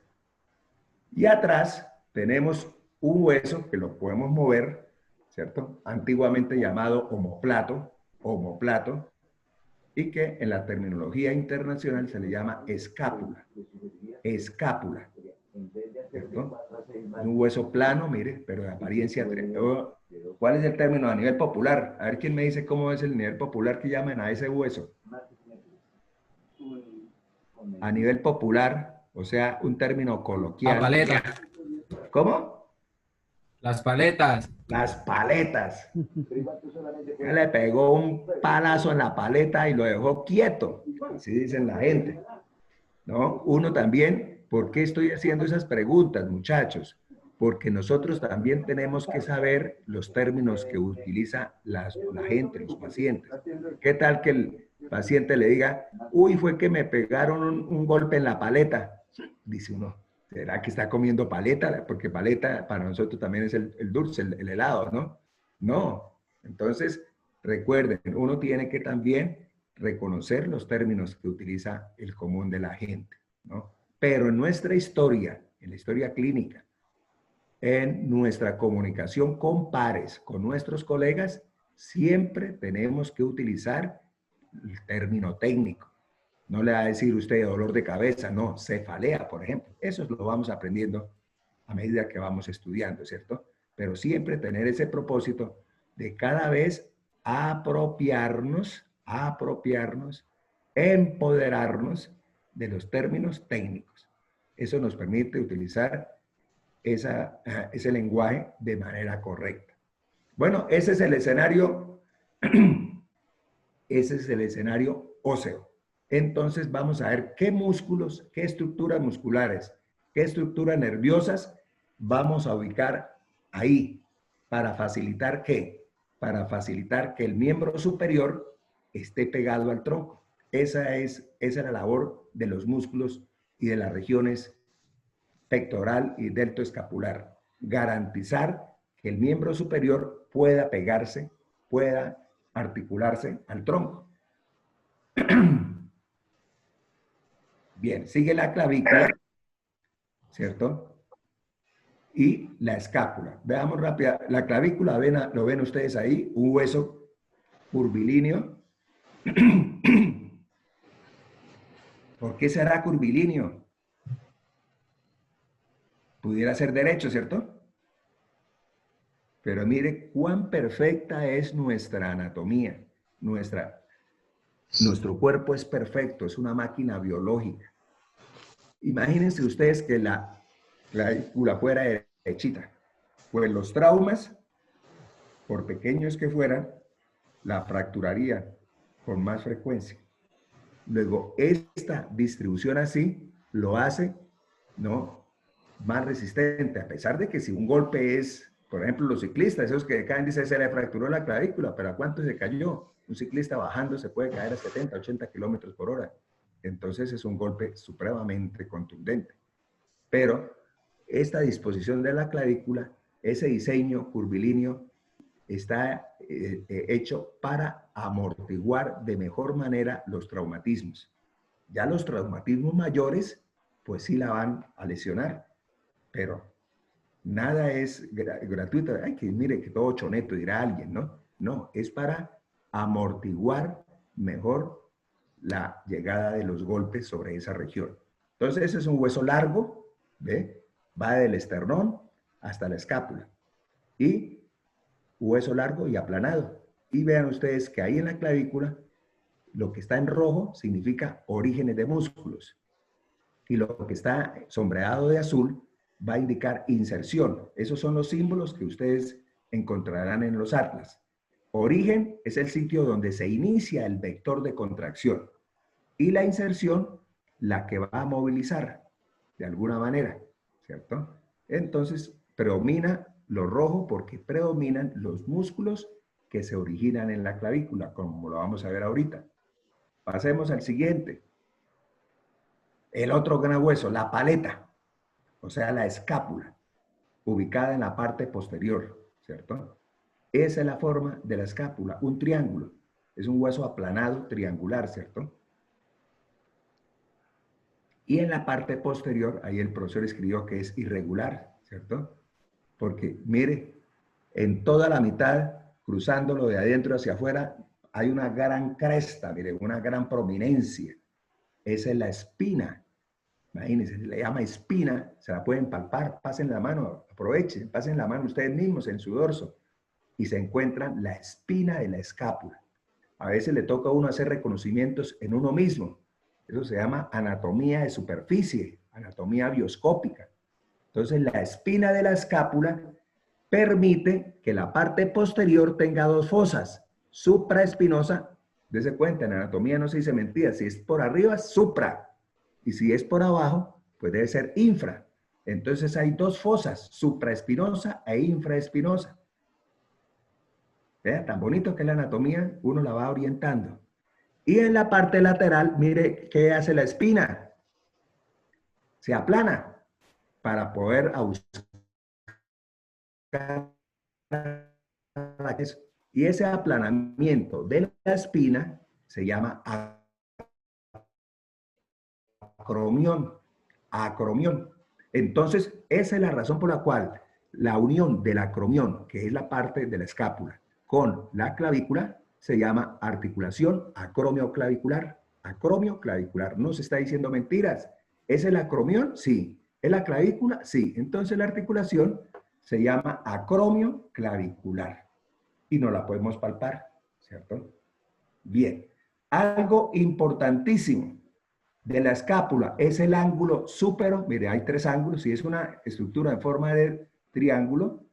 y atrás tenemos un hueso que lo podemos mover, ¿cierto? Antiguamente llamado omóplato, y que en la terminología internacional se le llama escápula. Escápula. ¿Cierto? Un hueso plano, mire, pero de apariencia. ¿Cuál es el término a nivel popular? A ver quién me dice cómo es el nivel popular que llaman a ese hueso. A nivel popular, o sea, un término coloquial. La paleta. ¿Cómo? Las paletas. Las paletas. Le pegó un palazo en la paleta y lo dejó quieto. Así dicen la gente. ¿No? Uno también, ¿por qué estoy haciendo esas preguntas, muchachos? Porque nosotros también tenemos que saber los términos que utiliza la gente, los pacientes. ¿Qué tal que el paciente le diga, uy, fue que me pegaron un golpe en la paleta? Dice uno, ¿será que está comiendo paleta? Porque paleta para nosotros también es el dulce, el helado, ¿no? No. Entonces, recuerden, uno tiene que también reconocer los términos que utiliza el común de la gente, ¿no? Pero en nuestra historia, en la historia clínica, en nuestra comunicación con pares, con nuestros colegas, siempre tenemos que utilizar el término técnico. No le va a decir usted dolor de cabeza, no, cefalea, por ejemplo. Eso lo vamos aprendiendo a medida que vamos estudiando, ¿cierto? Pero siempre tener ese propósito de cada vez apropiarnos, empoderarnos de los términos técnicos. Eso nos permite utilizar ese lenguaje de manera correcta. Bueno, ese es el escenario, óseo. Entonces vamos a ver qué músculos, qué estructuras musculares, qué estructuras nerviosas vamos a ubicar ahí para facilitar ¿qué? Para facilitar que el miembro superior esté pegado al tronco. Esa es la labor de los músculos y de las regiones pectoral y deltoescapular. Garantizar que el miembro superior pueda pegarse, pueda articularse al tronco. Bien, sigue la clavícula, ¿cierto? Y la escápula. Veamos rápida. La clavícula, lo ven ustedes ahí, un hueso curvilíneo. ¿Por qué será curvilíneo? Pudiera ser derecho, ¿cierto? Pero mire cuán perfecta es nuestra anatomía. Nuestro cuerpo es perfecto, es una máquina biológica. Imagínense ustedes que la clavícula fuera derechita. Pues los traumas, por pequeños que fueran, la fracturaría con más frecuencia. Luego, esta distribución así lo hace, ¿no?, más resistente, a pesar de que si un golpe es, por ejemplo, los ciclistas, esos que caen, dicen, se le fracturó la clavícula, pero ¿a cuánto se cayó? Un ciclista bajando se puede caer a 70, 80 kilómetros por hora. Entonces es un golpe supremamente contundente. Pero esta disposición de la clavícula, ese diseño curvilíneo, está hecho para amortiguar de mejor manera los traumatismos. Ya los traumatismos mayores, pues sí la van a lesionar, pero nada es gratuito. Ay, que mire, que todo choneto, dirá alguien, ¿no? No, es para amortiguar mejor la llegada de los golpes sobre esa región. Entonces, ese es un hueso largo, ¿ve? Va del esternón hasta la escápula. Y hueso largo y aplanado. Y vean ustedes que ahí en la clavícula, lo que está en rojo significa orígenes de músculos. Y lo que está sombreado de azul va a indicar inserción. Esos son los símbolos que ustedes encontrarán en los atlas. Origen es el sitio donde se inicia el vector de contracción. Y la inserción, la que va a movilizar, de alguna manera, ¿cierto? Entonces, predomina lo rojo porque predominan los músculos que se originan en la clavícula, como lo vamos a ver ahorita. Pasemos al siguiente. El otro gran hueso, la paleta, o sea, la escápula, ubicada en la parte posterior, ¿cierto? Esa es la forma de la escápula, un triángulo. Es un hueso aplanado, triangular, ¿cierto? Y en la parte posterior, ahí el profesor escribió que es irregular, ¿cierto? Porque, mire, en toda la mitad, cruzándolo de adentro hacia afuera, hay una gran cresta, mire, una gran prominencia. Esa es la espina. Imagínense, se le llama espina, se la pueden palpar, pasen la mano, aprovechen, pasen la mano ustedes mismos en su dorso y se encuentran la espina de la escápula. A veces le toca a uno hacer reconocimientos en uno mismo. Eso se llama anatomía de superficie, anatomía bioscópica. Entonces, la espina de la escápula permite que la parte posterior tenga dos fosas, supraespinosa. Dese cuenta, en anatomía no se dice mentira, si es por arriba, supra, y si es por abajo, pues debe ser infra. Entonces hay dos fosas, supraespinosa e infraespinosa. Vea, tan bonito que es la anatomía, uno la va orientando. Y en la parte lateral, mire qué hace la espina. Se aplana para poder buscar. Y ese aplanamiento de la espina se llama acromión. Acromión. Entonces, esa es la razón por la cual la unión del acromión, que es la parte de la escápula, con la clavícula, se llama articulación acromioclavicular. Acromioclavicular. No se está diciendo mentiras. ¿Es el acromión? Sí. ¿Es la clavícula? Sí. Entonces, la articulación se llama acromioclavicular. Y no la podemos palpar, ¿cierto? Bien. Algo importantísimo de la escápula es el ángulo súpero. Mire, hay tres ángulos. Si es una estructura en forma de triángulo,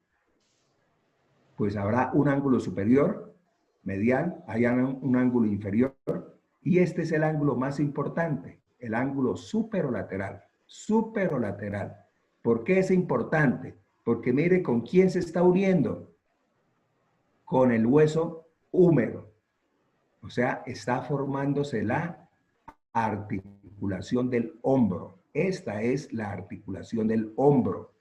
pues habrá un ángulo superior, medial, hay un ángulo inferior, y este es el ángulo más importante, el ángulo superolateral. Superolateral. ¿Por qué es importante? Porque mire con quién se está uniendo. Con el hueso húmero. O sea, está formándose la articulación del hombro. Esta es la articulación del hombro.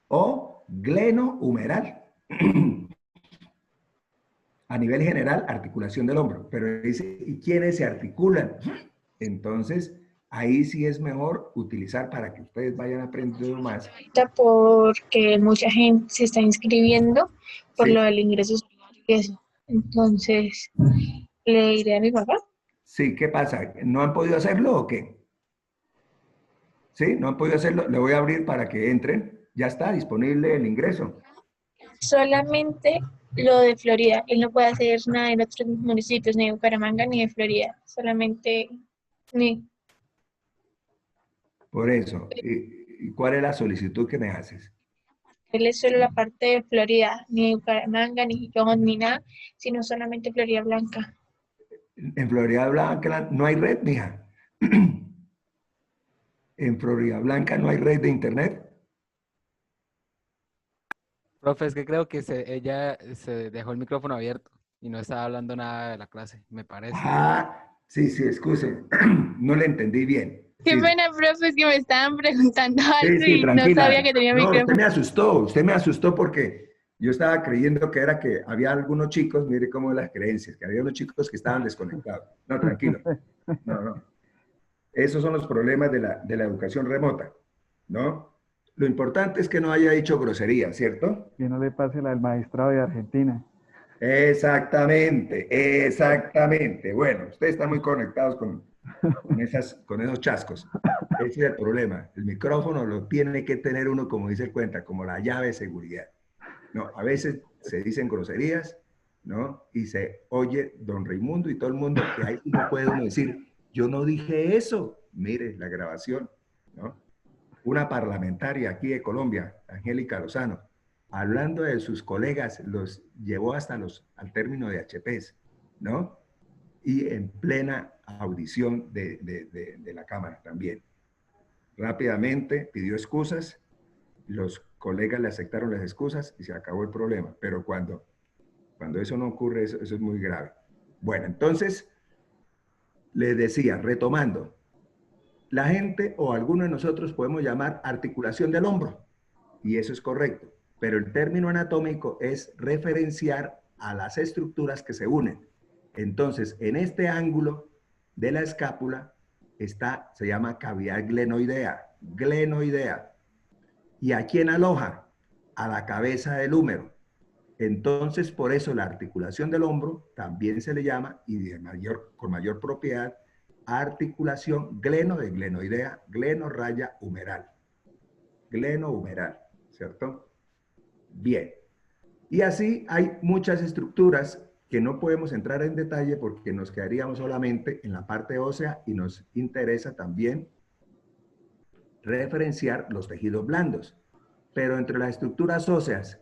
O glenohumeral. A nivel general, articulación del hombro. Pero dice, ¿y quiénes se articulan? Entonces, ahí sí es mejor utilizar para que ustedes vayan aprendiendo más. Porque mucha gente se está inscribiendo por Sí. lo del ingreso escolar y eso. Entonces, le diré a mi papá. Sí, ¿qué pasa? ¿No han podido hacerlo o qué? ¿Sí? ¿No han podido hacerlo? Le voy a abrir para que entren. Ya está disponible el ingreso. Solamente lo de Florida. Él no puede hacer nada en otros municipios, ni de Bucaramanga ni de Florida. Solamente ni. Por eso. ¿Y cuál es la solicitud que me haces? Él es solo la parte de Florida, ni de Bucaramanga, ni Gijón, ni nada, sino solamente Florida Blanca. En Florida Blanca no hay red, mija. En Florida Blanca no hay red de internet. Profe, es que creo que ella se dejó el micrófono abierto y no estaba hablando nada de la clase, me parece. Ah, sí, sí, excuse. No le entendí bien. Qué Sí, pena, profe, es que me estaban preguntando sí, algo sí, y no sabía tranquila. que tenía No, micrófono. usted me asustó porque yo estaba creyendo que era que había algunos chicos, mire cómo las creencias, que había unos chicos que estaban desconectados. No, tranquilo. No, no. Esos son los problemas de la educación remota, ¿no? Lo importante es que no haya dicho grosería, ¿cierto? Que no le pase la del magistrado de Argentina. Exactamente, exactamente. Bueno, ustedes están muy conectados con esos chascos. Ese es el problema. El micrófono lo tiene que tener uno, como dice el cuenta, como la llave de seguridad. No, a veces se dicen groserías, ¿no? Y se oye don Raimundo y todo el mundo, que ahí no puede uno decir, yo no dije eso. Mire la grabación, ¿no? Una parlamentaria aquí de Colombia, Angélica Lozano, hablando de sus colegas, los llevó hasta al término de HPs, ¿no? Y en plena audición de la Cámara también. Rápidamente pidió excusas, los colegas le aceptaron las excusas y se acabó el problema. Pero cuando eso no ocurre, eso es muy grave. Bueno, entonces, les decía, retomando, la gente o alguno de nosotros podemos llamar articulación del hombro, y eso es correcto, pero el término anatómico es referenciar a las estructuras que se unen. Entonces, en este ángulo de la escápula se llama cavidad glenoidea. ¿Y a quién aloja? A la cabeza del húmero. Entonces, por eso la articulación del hombro también se le llama, y con mayor propiedad, articulación de glenoidea, gleno-raya humeral. Gleno-humeral, ¿cierto? Bien. Y así hay muchas estructuras que no podemos entrar en detalle porque nos quedaríamos solamente en la parte ósea y nos interesa también referenciar los tejidos blandos. Pero entre las estructuras óseas,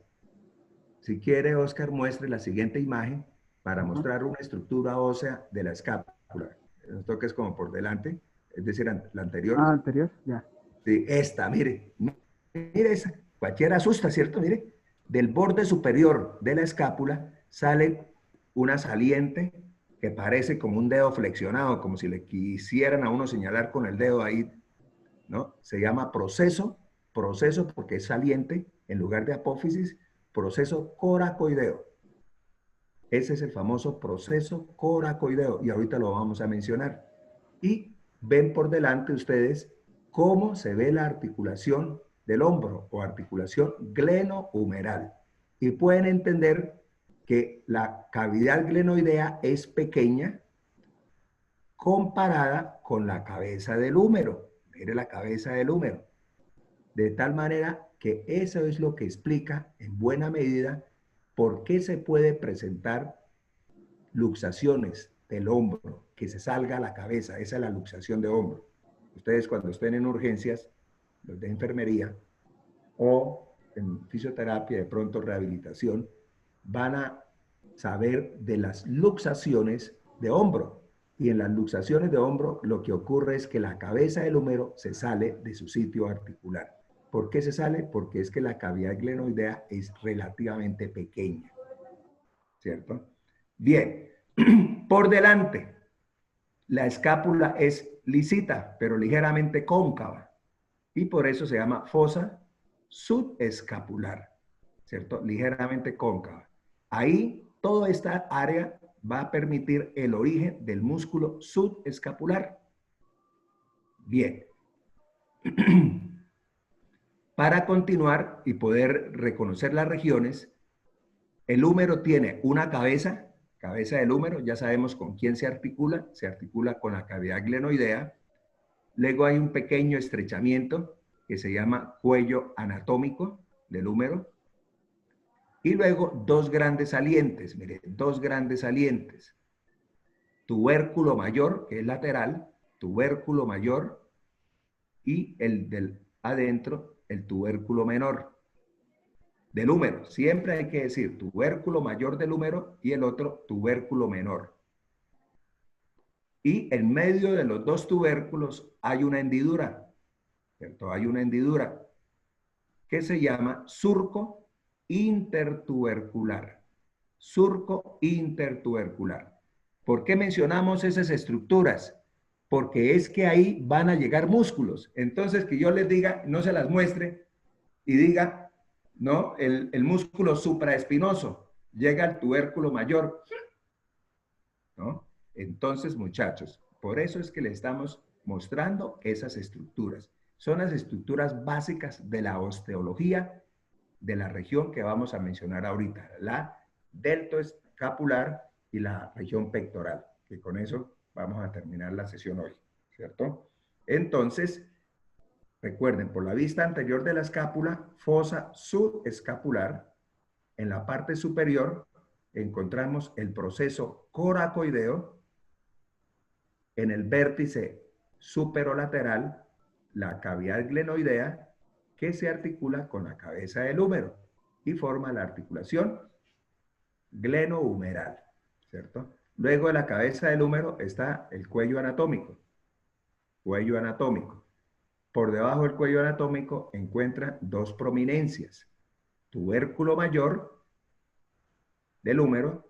si quiere, Oscar, muestre la siguiente imagen para mostrar una estructura ósea de la escápula. Los toques como por delante, es decir, la anterior. Ah, anterior, ya. Sí, esta, mire. Mire esa. Cualquiera asusta, ¿cierto? Mire. Del borde superior de la escápula sale una saliente que parece como un dedo flexionado, como si le quisieran a uno señalar con el dedo ahí, ¿no? Se llama proceso porque es saliente, en lugar de apófisis, proceso coracoideo. Ese es el famoso proceso coracoideo y ahorita lo vamos a mencionar. Y ven por delante ustedes cómo se ve la articulación del hombro o articulación glenohumeral. Y pueden entender que la cavidad glenoidea es pequeña comparada con la cabeza del húmero. Mire la cabeza del húmero. De tal manera que eso es lo que explica en buena medida por qué se puede presentar luxaciones del hombro, que se salga la cabeza. Esa es la luxación de hombro. Ustedes cuando estén en urgencias, los de enfermería o en fisioterapia, de pronto rehabilitación, van a saber de las luxaciones de hombro. Y en las luxaciones de hombro lo que ocurre es que la cabeza del húmero se sale de su sitio articular. ¿Por qué se sale? Porque es que la cavidad glenoidea es relativamente pequeña, ¿cierto? Bien, por delante, la escápula es lisita, pero ligeramente cóncava, y por eso se llama fosa subescapular, ¿cierto? Ligeramente cóncava. Ahí, toda esta área va a permitir el origen del músculo subescapular. Bien. Para continuar y poder reconocer las regiones, el húmero tiene una cabeza del húmero, ya sabemos con quién se articula con la cavidad glenoidea. Luego hay un pequeño estrechamiento que se llama cuello anatómico del húmero. Y luego dos grandes salientes, miren, dos grandes salientes. Tubérculo mayor, que es lateral, tubérculo mayor, y el del adentro, el tubérculo menor del húmero. Siempre hay que decir tubérculo mayor del húmero y el otro tubérculo menor. Y en medio de los dos tubérculos hay una hendidura, ¿cierto? Hay una hendidura que se llama surco intertubercular. Surco intertubercular. ¿Por qué mencionamos esas estructuras? Porque es que ahí van a llegar músculos. Entonces, que yo les diga, no se las muestre y diga, ¿no? El músculo supraespinoso llega al tubérculo mayor, ¿no? Entonces, muchachos, por eso es que le estamos mostrando esas estructuras. Son las estructuras básicas de la osteología de la región que vamos a mencionar ahorita, la deltoescapular y la región pectoral, que con eso vamos a terminar la sesión hoy, ¿cierto? Entonces, recuerden, por la vista anterior de la escápula, fosa subescapular, en la parte superior encontramos el proceso coracoideo, en el vértice superolateral, la cavidad glenoidea, que se articula con la cabeza del húmero y forma la articulación glenohumeral, ¿cierto? Luego de la cabeza del húmero está el cuello anatómico. Cuello anatómico. Por debajo del cuello anatómico encuentra dos prominencias. Tubérculo mayor del húmero,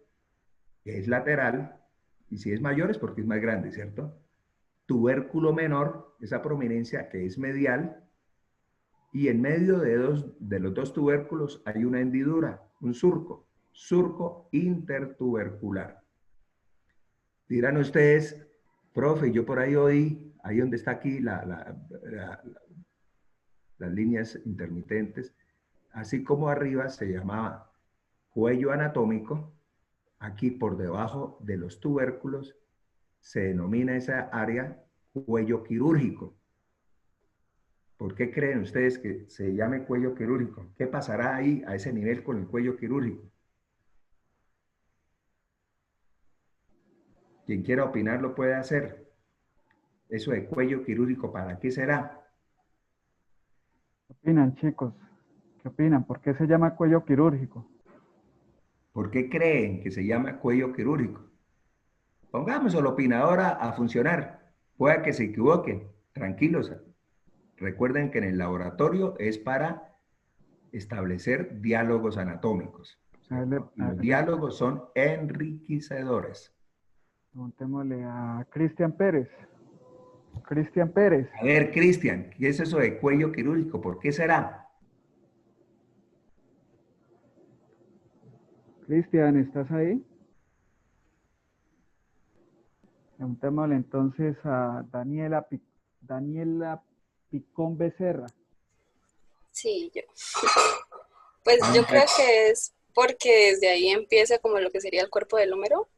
que es lateral, y si es mayor es porque es más grande, ¿cierto? Tubérculo menor, esa prominencia que es medial, y en medio de los dos tubérculos hay una hendidura, un surco, surco intertubercular. Dirán ustedes, profe, yo por ahí oí, ahí donde está aquí las líneas intermitentes, así como arriba se llamaba cuello anatómico, aquí por debajo de los tubérculos se denomina esa área cuello quirúrgico. ¿Por qué creen ustedes que se llame cuello quirúrgico? ¿Qué pasará ahí a ese nivel con el cuello quirúrgico? Quien quiera opinar lo puede hacer. Eso de cuello quirúrgico, ¿para qué será? ¿Qué opinan, chicos? ¿Qué opinan? ¿Por qué se llama cuello quirúrgico? ¿Por qué creen que se llama cuello quirúrgico? Pongamos a la opinadora a funcionar. Pueda que se equivoquen. Tranquilos. Recuerden que en el laboratorio es para establecer diálogos anatómicos. Y los diálogos son enriquecedores. Preguntémosle a Cristian Pérez. Cristian Pérez. A ver, Cristian, ¿qué es eso de cuello quirúrgico? ¿Por qué será? Cristian, ¿estás ahí? Preguntémosle entonces a Daniela Picón Becerra. Sí, yo. Pues yo creo que es porque desde ahí empieza como lo que sería el cuerpo del húmero.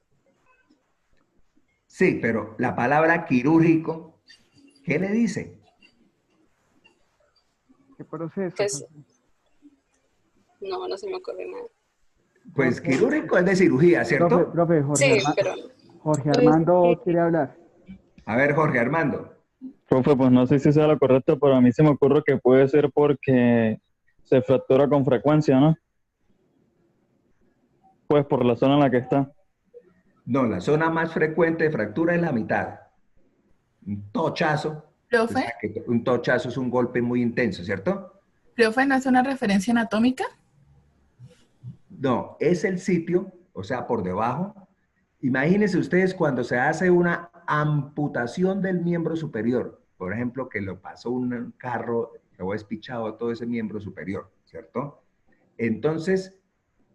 Sí, pero la palabra quirúrgico, ¿qué le dice? ¿Qué proceso? Pues no se me ocurre nada. Pues quirúrgico es de cirugía, ¿cierto? Profe, Sí, pero Jorge Armando quiere hablar. A ver, Jorge Armando. Profe, pues no sé si sea lo correcto, pero a mí se me ocurre que puede ser porque se fractura con frecuencia, ¿no? Pues por la zona en la que está. No, la zona más frecuente de fractura es la mitad. Un tochazo. ¿Profe? O sea, que un tochazo es un golpe muy intenso, ¿cierto? ¿Profe no es una referencia anatómica? No, es el sitio, o sea, por debajo. Imagínense ustedes cuando se hace una amputación del miembro superior. Por ejemplo, que lo pasó un carro, lo ha espichado todo ese miembro superior, ¿cierto? Entonces,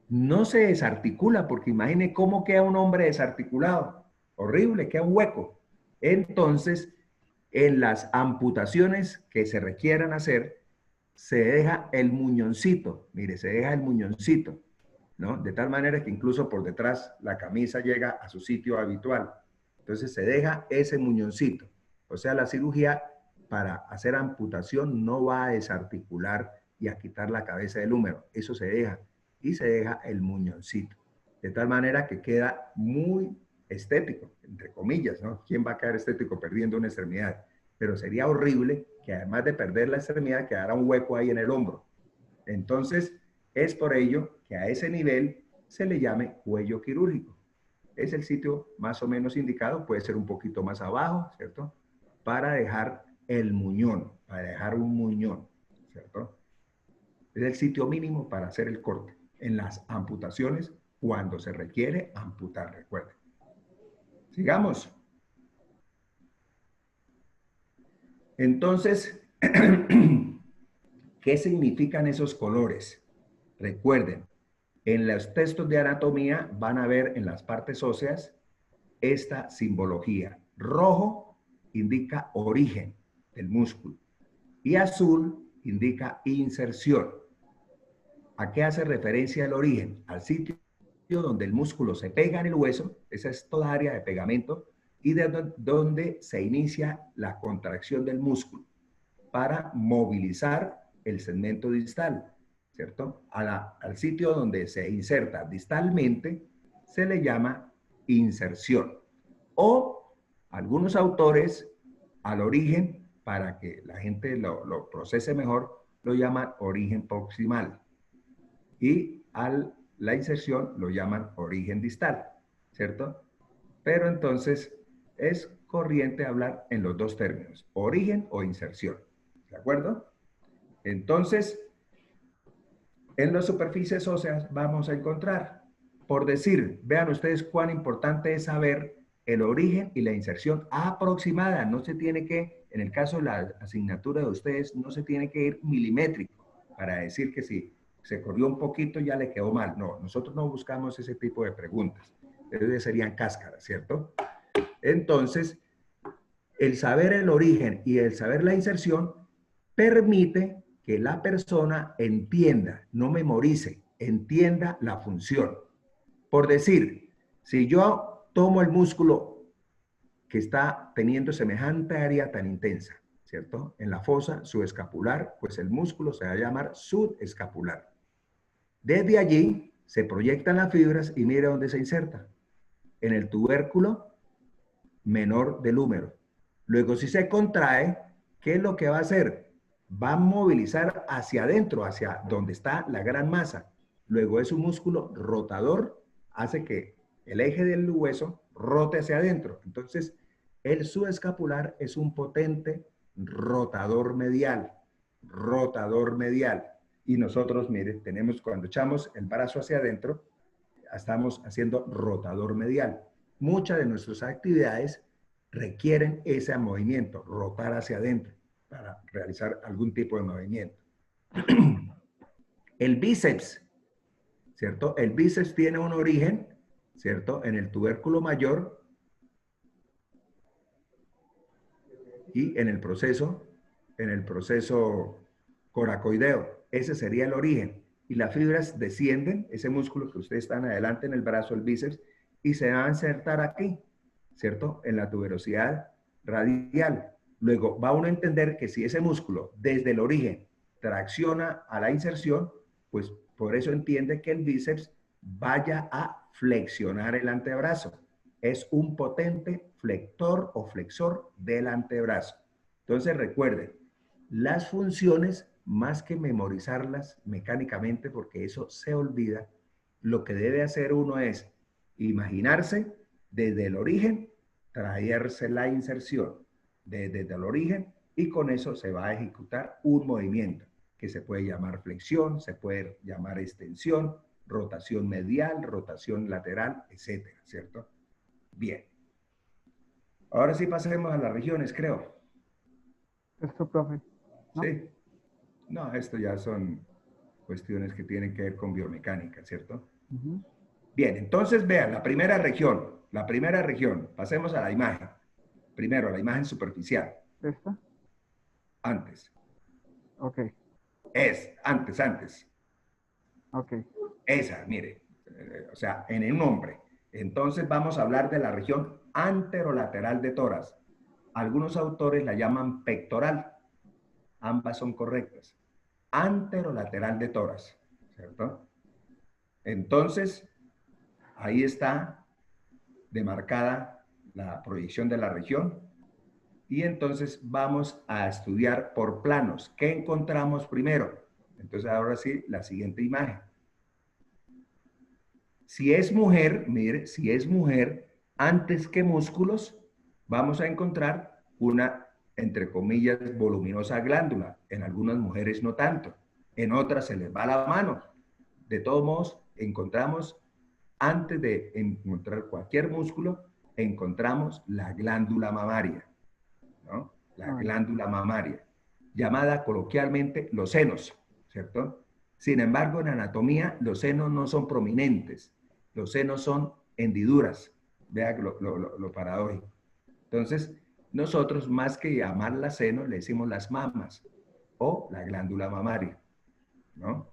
no se desarticula, porque imagine cómo queda un hombre desarticulado. Horrible, queda un hueco. Entonces, en las amputaciones que se requieran hacer, se deja el muñoncito. Mire, se deja el muñoncito, ¿no? De tal manera que incluso por detrás la camisa llega a su sitio habitual. Entonces, se deja ese muñoncito. O sea, la cirugía para hacer amputación no va a desarticular y a quitar la cabeza del húmero. Eso se deja. Y se deja el muñoncito. De tal manera que queda muy estético, entre comillas, ¿no? ¿Quién va a quedar estético perdiendo una extremidad? Pero sería horrible que además de perder la extremidad quedara un hueco ahí en el hombro. Entonces, es por ello que a ese nivel se le llame cuello quirúrgico. Es el sitio más o menos indicado, puede ser un poquito más abajo, ¿cierto? Para dejar el muñón, para dejar un muñón, ¿cierto? Es el sitio mínimo para hacer el corte. En las amputaciones, cuando se requiere amputar, recuerden. Sigamos. Entonces, ¿qué significan esos colores? Recuerden, en los textos de anatomía van a ver en las partes óseas esta simbología. Rojo indica origen del músculo y azul indica inserción. ¿A qué hace referencia el origen? Al sitio donde el músculo se pega en el hueso, esa es toda área de pegamento, y de donde se inicia la contracción del músculo para movilizar el segmento distal, ¿cierto? Al sitio donde se inserta distalmente se le llama inserción. O algunos autores al origen, para que la gente lo procese mejor, lo llaman origen proximal. Y la inserción lo llaman origen distal, ¿cierto? Pero entonces es corriente hablar en los dos términos, origen o inserción, ¿de acuerdo? Entonces, en las superficies óseas vamos a encontrar, por decir, vean ustedes cuán importante es saber el origen y la inserción aproximada. No se tiene que, en el caso de la asignatura de ustedes, no se tiene que ir milimétrico para decir que si se corrió un poquito ya le quedó mal. No, nosotros no buscamos ese tipo de preguntas. Entonces serían cáscaras, ¿cierto? Entonces, el saber el origen y el saber la inserción permite que la persona entienda, no memorice, entienda la función. Por decir, si yo tomo el músculo que está teniendo semejante área tan intensa, ¿cierto? En la fosa subescapular, pues el músculo se va a llamar subescapular. Desde allí se proyectan las fibras y mira dónde se inserta. En el tubérculo menor del húmero. Luego, si se contrae, ¿qué es lo que va a hacer? Va a movilizar hacia adentro, hacia donde está la gran masa. Luego es un músculo rotador, hace que el eje del hueso rote hacia adentro. Entonces, el subescapular es un potente rotador medial. Rotador medial. Y nosotros, mire, tenemos cuando echamos el brazo hacia adentro, estamos haciendo rotador medial. Muchas de nuestras actividades requieren ese movimiento, rotar hacia adentro, para realizar algún tipo de movimiento. El bíceps, ¿cierto? El bíceps tiene un origen, ¿cierto? En el tubérculo mayor y en el proceso coracoideo. Ese sería el origen. Y las fibras descienden, ese músculo que ustedes están adelante en el brazo, el bíceps, y se va a insertar aquí, ¿cierto? En la tuberosidad radial. Luego va uno a entender que si ese músculo desde el origen tracciona a la inserción, pues por eso entiende que el bíceps vaya a flexionar el antebrazo. Es un potente flector o flexor del antebrazo. Entonces recuerden, las funciones, más que memorizarlas mecánicamente, porque eso se olvida, lo que debe hacer uno es imaginarse desde el origen, traerse la inserción desde el origen, y con eso se va a ejecutar un movimiento que se puede llamar flexión, se puede llamar extensión, rotación medial, rotación lateral, etcétera, ¿cierto? Bien. Ahora sí pasemos a las regiones, creo. Esto, profe. ¿No? Sí. No, esto ya son cuestiones que tienen que ver con biomecánica, ¿cierto? Bien, entonces vean, la primera región, pasemos a la imagen. Primero, la imagen superficial. ¿Esta? Antes. Ok. Antes. Ok. Esa, mire, o sea, en un hombre. Entonces vamos a hablar de la región anterolateral de tórax. Algunos autores la llaman pectoral. Ambas son correctas. Anterolateral de tórax, ¿cierto? Entonces, ahí está demarcada la proyección de la región. Y entonces vamos a estudiar por planos. ¿Qué encontramos primero? Entonces, ahora sí, la siguiente imagen. Si es mujer, mire, si es mujer, antes que músculos, vamos a encontrar una, entre comillas, voluminosa glándula. En algunas mujeres no tanto. en otras se les va la mano. De todos modos, encontramos, antes de encontrar cualquier músculo, encontramos la glándula mamaria, ¿no? La glándula mamaria, llamada coloquialmente los senos, ¿cierto? Sin embargo, en anatomía, los senos no son prominentes, los senos son hendiduras. Vea lo paradójico. Entonces, nosotros, más que llamarlas senos, le decimos las mamas o la glándula mamaria, ¿no?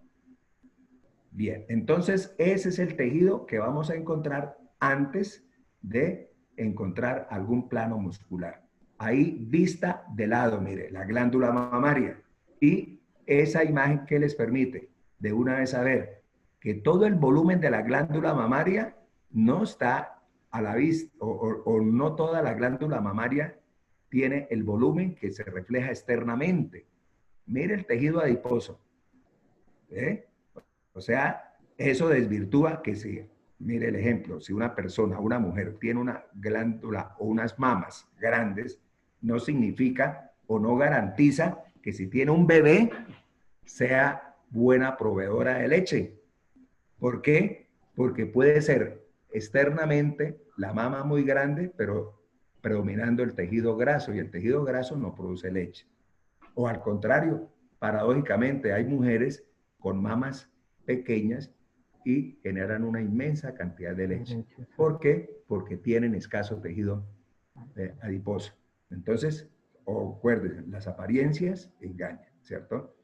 Bien, entonces ese es el tejido que vamos a encontrar antes de encontrar algún plano muscular. Ahí vista de lado, mire, la glándula mamaria. Y esa imagen que les permite de una vez saber que todo el volumen de la glándula mamaria no está a la vista, o no toda la glándula mamaria tiene el volumen que se refleja externamente. Mire el tejido adiposo. ¿Eh? O sea, eso desvirtúa que si, mire el ejemplo, si una persona, una mujer tiene una glándula o unas mamas grandes, no significa o no garantiza que si tiene un bebé sea buena proveedora de leche. ¿Por qué? Porque puede ser externamente la mama muy grande, pero predominando el tejido graso, y el tejido graso no produce leche. O al contrario, paradójicamente hay mujeres con mamas pequeñas y generan una inmensa cantidad de leche. ¿Por qué? Porque tienen escaso tejido adiposo. Entonces, acuérdense, las apariencias engañan, ¿cierto?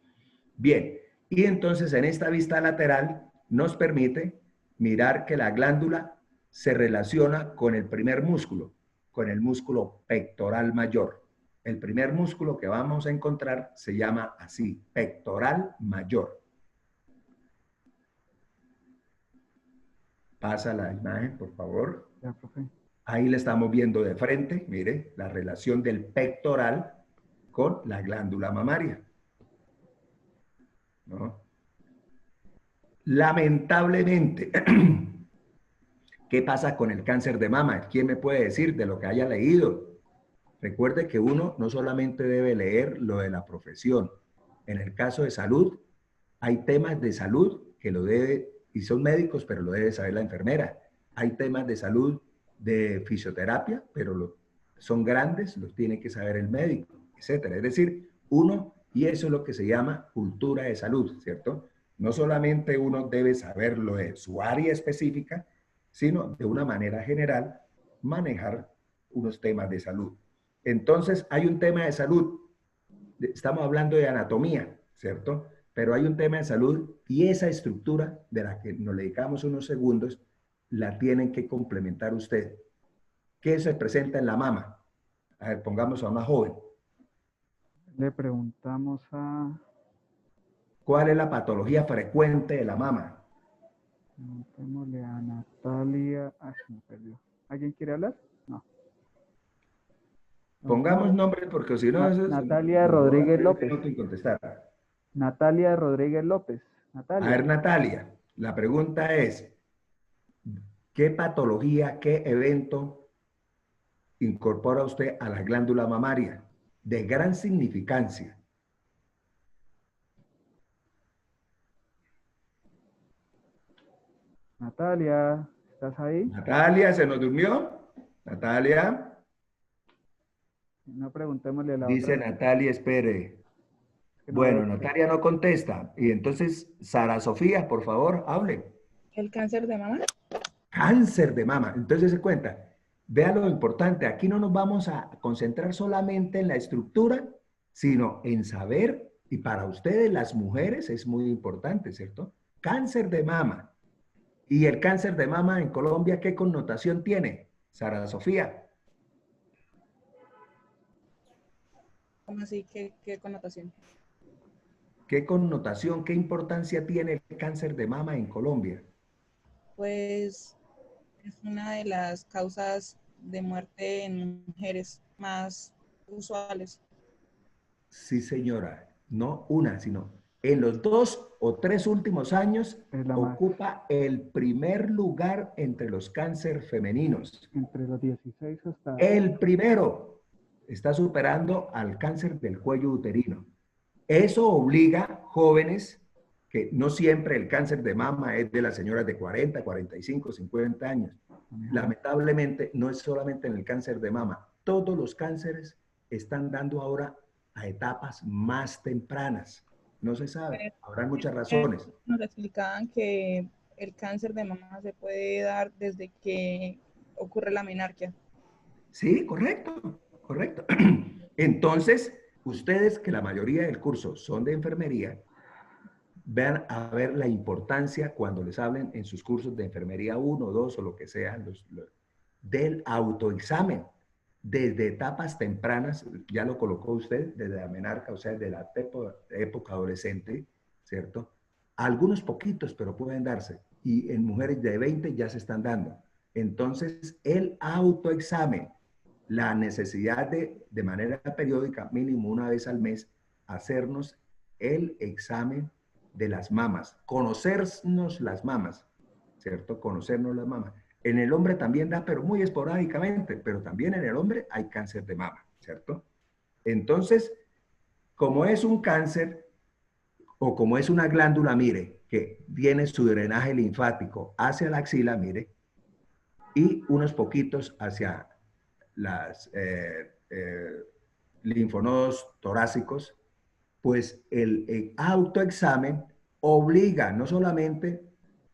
Bien, y entonces en esta vista lateral nos permite mirar que la glándula se relaciona con el primer músculo, con el músculo pectoral mayor. El primer músculo que vamos a encontrar se llama así, pectoral mayor. Pasa la imagen, por favor. Ya, profe. Ahí le estamos viendo de frente, mire, la relación del pectoral con la glándula mamaria, ¿no? Lamentablemente, ¿qué pasa con el cáncer de mama? ¿Quién me puede decir de lo que haya leído? Recuerde que uno no solamente debe leer lo de la profesión. En el caso de salud, hay temas de salud que lo debe, y son médicos, pero lo debe saber la enfermera. Hay temas de salud de fisioterapia, pero son grandes, los tiene que saber el médico, etcétera. Es decir, uno, y eso es lo que se llama cultura de salud, ¿cierto? No solamente uno debe saber lo de su área específica, sino de una manera general manejar unos temas de salud. Entonces, hay un tema de salud, estamos hablando de anatomía, ¿cierto? Pero hay un tema de salud y esa estructura de la que nos dedicamos unos segundos, la tienen que complementar usted. ¿Qué se presenta en la mama? A ver, pongamos a una joven. Le preguntamos a... ¿Cuál es la patología frecuente de la mama? Preguntémosle a Natalia... Ah, se me perdió. ¿Alguien quiere hablar? No. Pongamos nombres porque si no... Natalia Rodríguez López. No te contestar. Natalia Rodríguez López. Natalia. A ver, Natalia, la pregunta es, ¿qué patología, qué evento incorpora usted a la glándula mamaria? De gran significancia. Natalia, ¿estás ahí? Natalia, ¿se nos durmió? Natalia. No, preguntémosle a la Dice otra. Natalia, espere. Que no Bueno, veo. Natalia no contesta. Y entonces, Sara Sofía, por favor, hable. ¿El cáncer de mama? Cáncer de mama. Entonces se cuenta. Vea lo importante. Aquí no nos vamos a concentrar solamente en la estructura, sino en saber, y para ustedes las mujeres es muy importante, ¿cierto? Cáncer de mama. ¿Y el cáncer de mama en Colombia qué connotación tiene? Sara Sofía. ¿Cómo así? ¿Qué connotación? ¿Qué connotación, qué importancia tiene el cáncer de mama en Colombia? Pues es una de las causas de muerte en mujeres más usuales. Sí, señora. No una, sino en los 2 o 3 últimos años ocupa el primer lugar entre los cánceres femeninos. Entre los 16 hasta... El primero está superando al cáncer del cuello uterino. Eso obliga jóvenes que no siempre el cáncer de mama es de las señoras de 40, 45, 50 años. Lamentablemente, no es solamente en el cáncer de mama. Todos los cánceres están dando ahora a etapas más tempranas. No se sabe, habrá muchas razones. Nos explicaban que el cáncer de mama se puede dar desde que ocurre la menarquia. Sí, correcto, correcto. Entonces, ustedes que la mayoría del curso son de enfermería, vean a ver la importancia cuando les hablen en sus cursos de enfermería 1, 2 o lo que sea, del autoexamen. Desde etapas tempranas, ya lo colocó usted, desde la menarca, o sea, de la época adolescente, ¿cierto? Algunos poquitos, pero pueden darse. Y en mujeres de 20 ya se están dando. Entonces, el autoexamen, la necesidad de manera periódica, mínimo una vez al mes, hacernos el examen de las mamas, conocernos las mamas, ¿cierto? Conocernos las mamas. En el hombre también da, pero muy esporádicamente, pero también en el hombre hay cáncer de mama, ¿cierto? Entonces, como es un cáncer o como es una glándula, mire, que tiene su drenaje linfático hacia la axila, mire, y unos poquitos hacia las linfonodos torácicos, pues el autoexamen obliga no solamente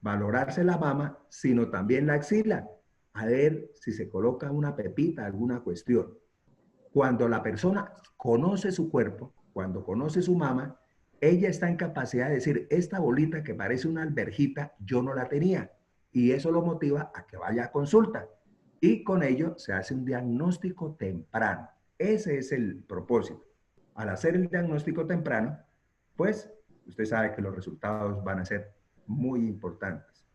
valorarse la mama, sino también la axila, a ver si se coloca una pepita, alguna cuestión. Cuando la persona conoce su cuerpo, cuando conoce su mama, ella está en capacidad de decir, esta bolita que parece una alberjita, yo no la tenía. Y eso lo motiva a que vaya a consulta. Y con ello se hace un diagnóstico temprano. Ese es el propósito. Al hacer el diagnóstico temprano, pues usted sabe que los resultados van a ser muy importantes.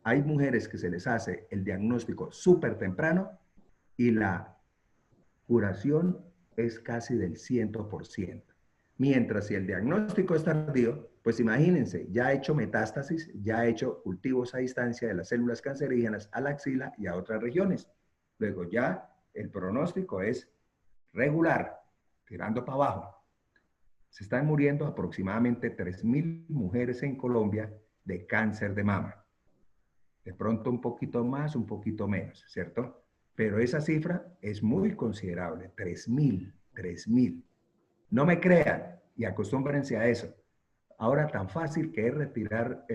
Hay mujeres que se les hace el diagnóstico súper temprano y la curación es casi del 100%. Mientras si el diagnóstico es tardío, pues imagínense, ya ha hecho metástasis, ya ha hecho cultivos a distancia de las células cancerígenas a la axila y a otras regiones. Luego ya el pronóstico es regular, tirando para abajo. Se están muriendo aproximadamente 3.000 mujeres en Colombia de cáncer de mama. De pronto un poquito más, un poquito menos, ¿cierto? Pero esa cifra es muy considerable, 3.000. No me crean y acostúmbrense a eso. Ahora tan fácil que es retirar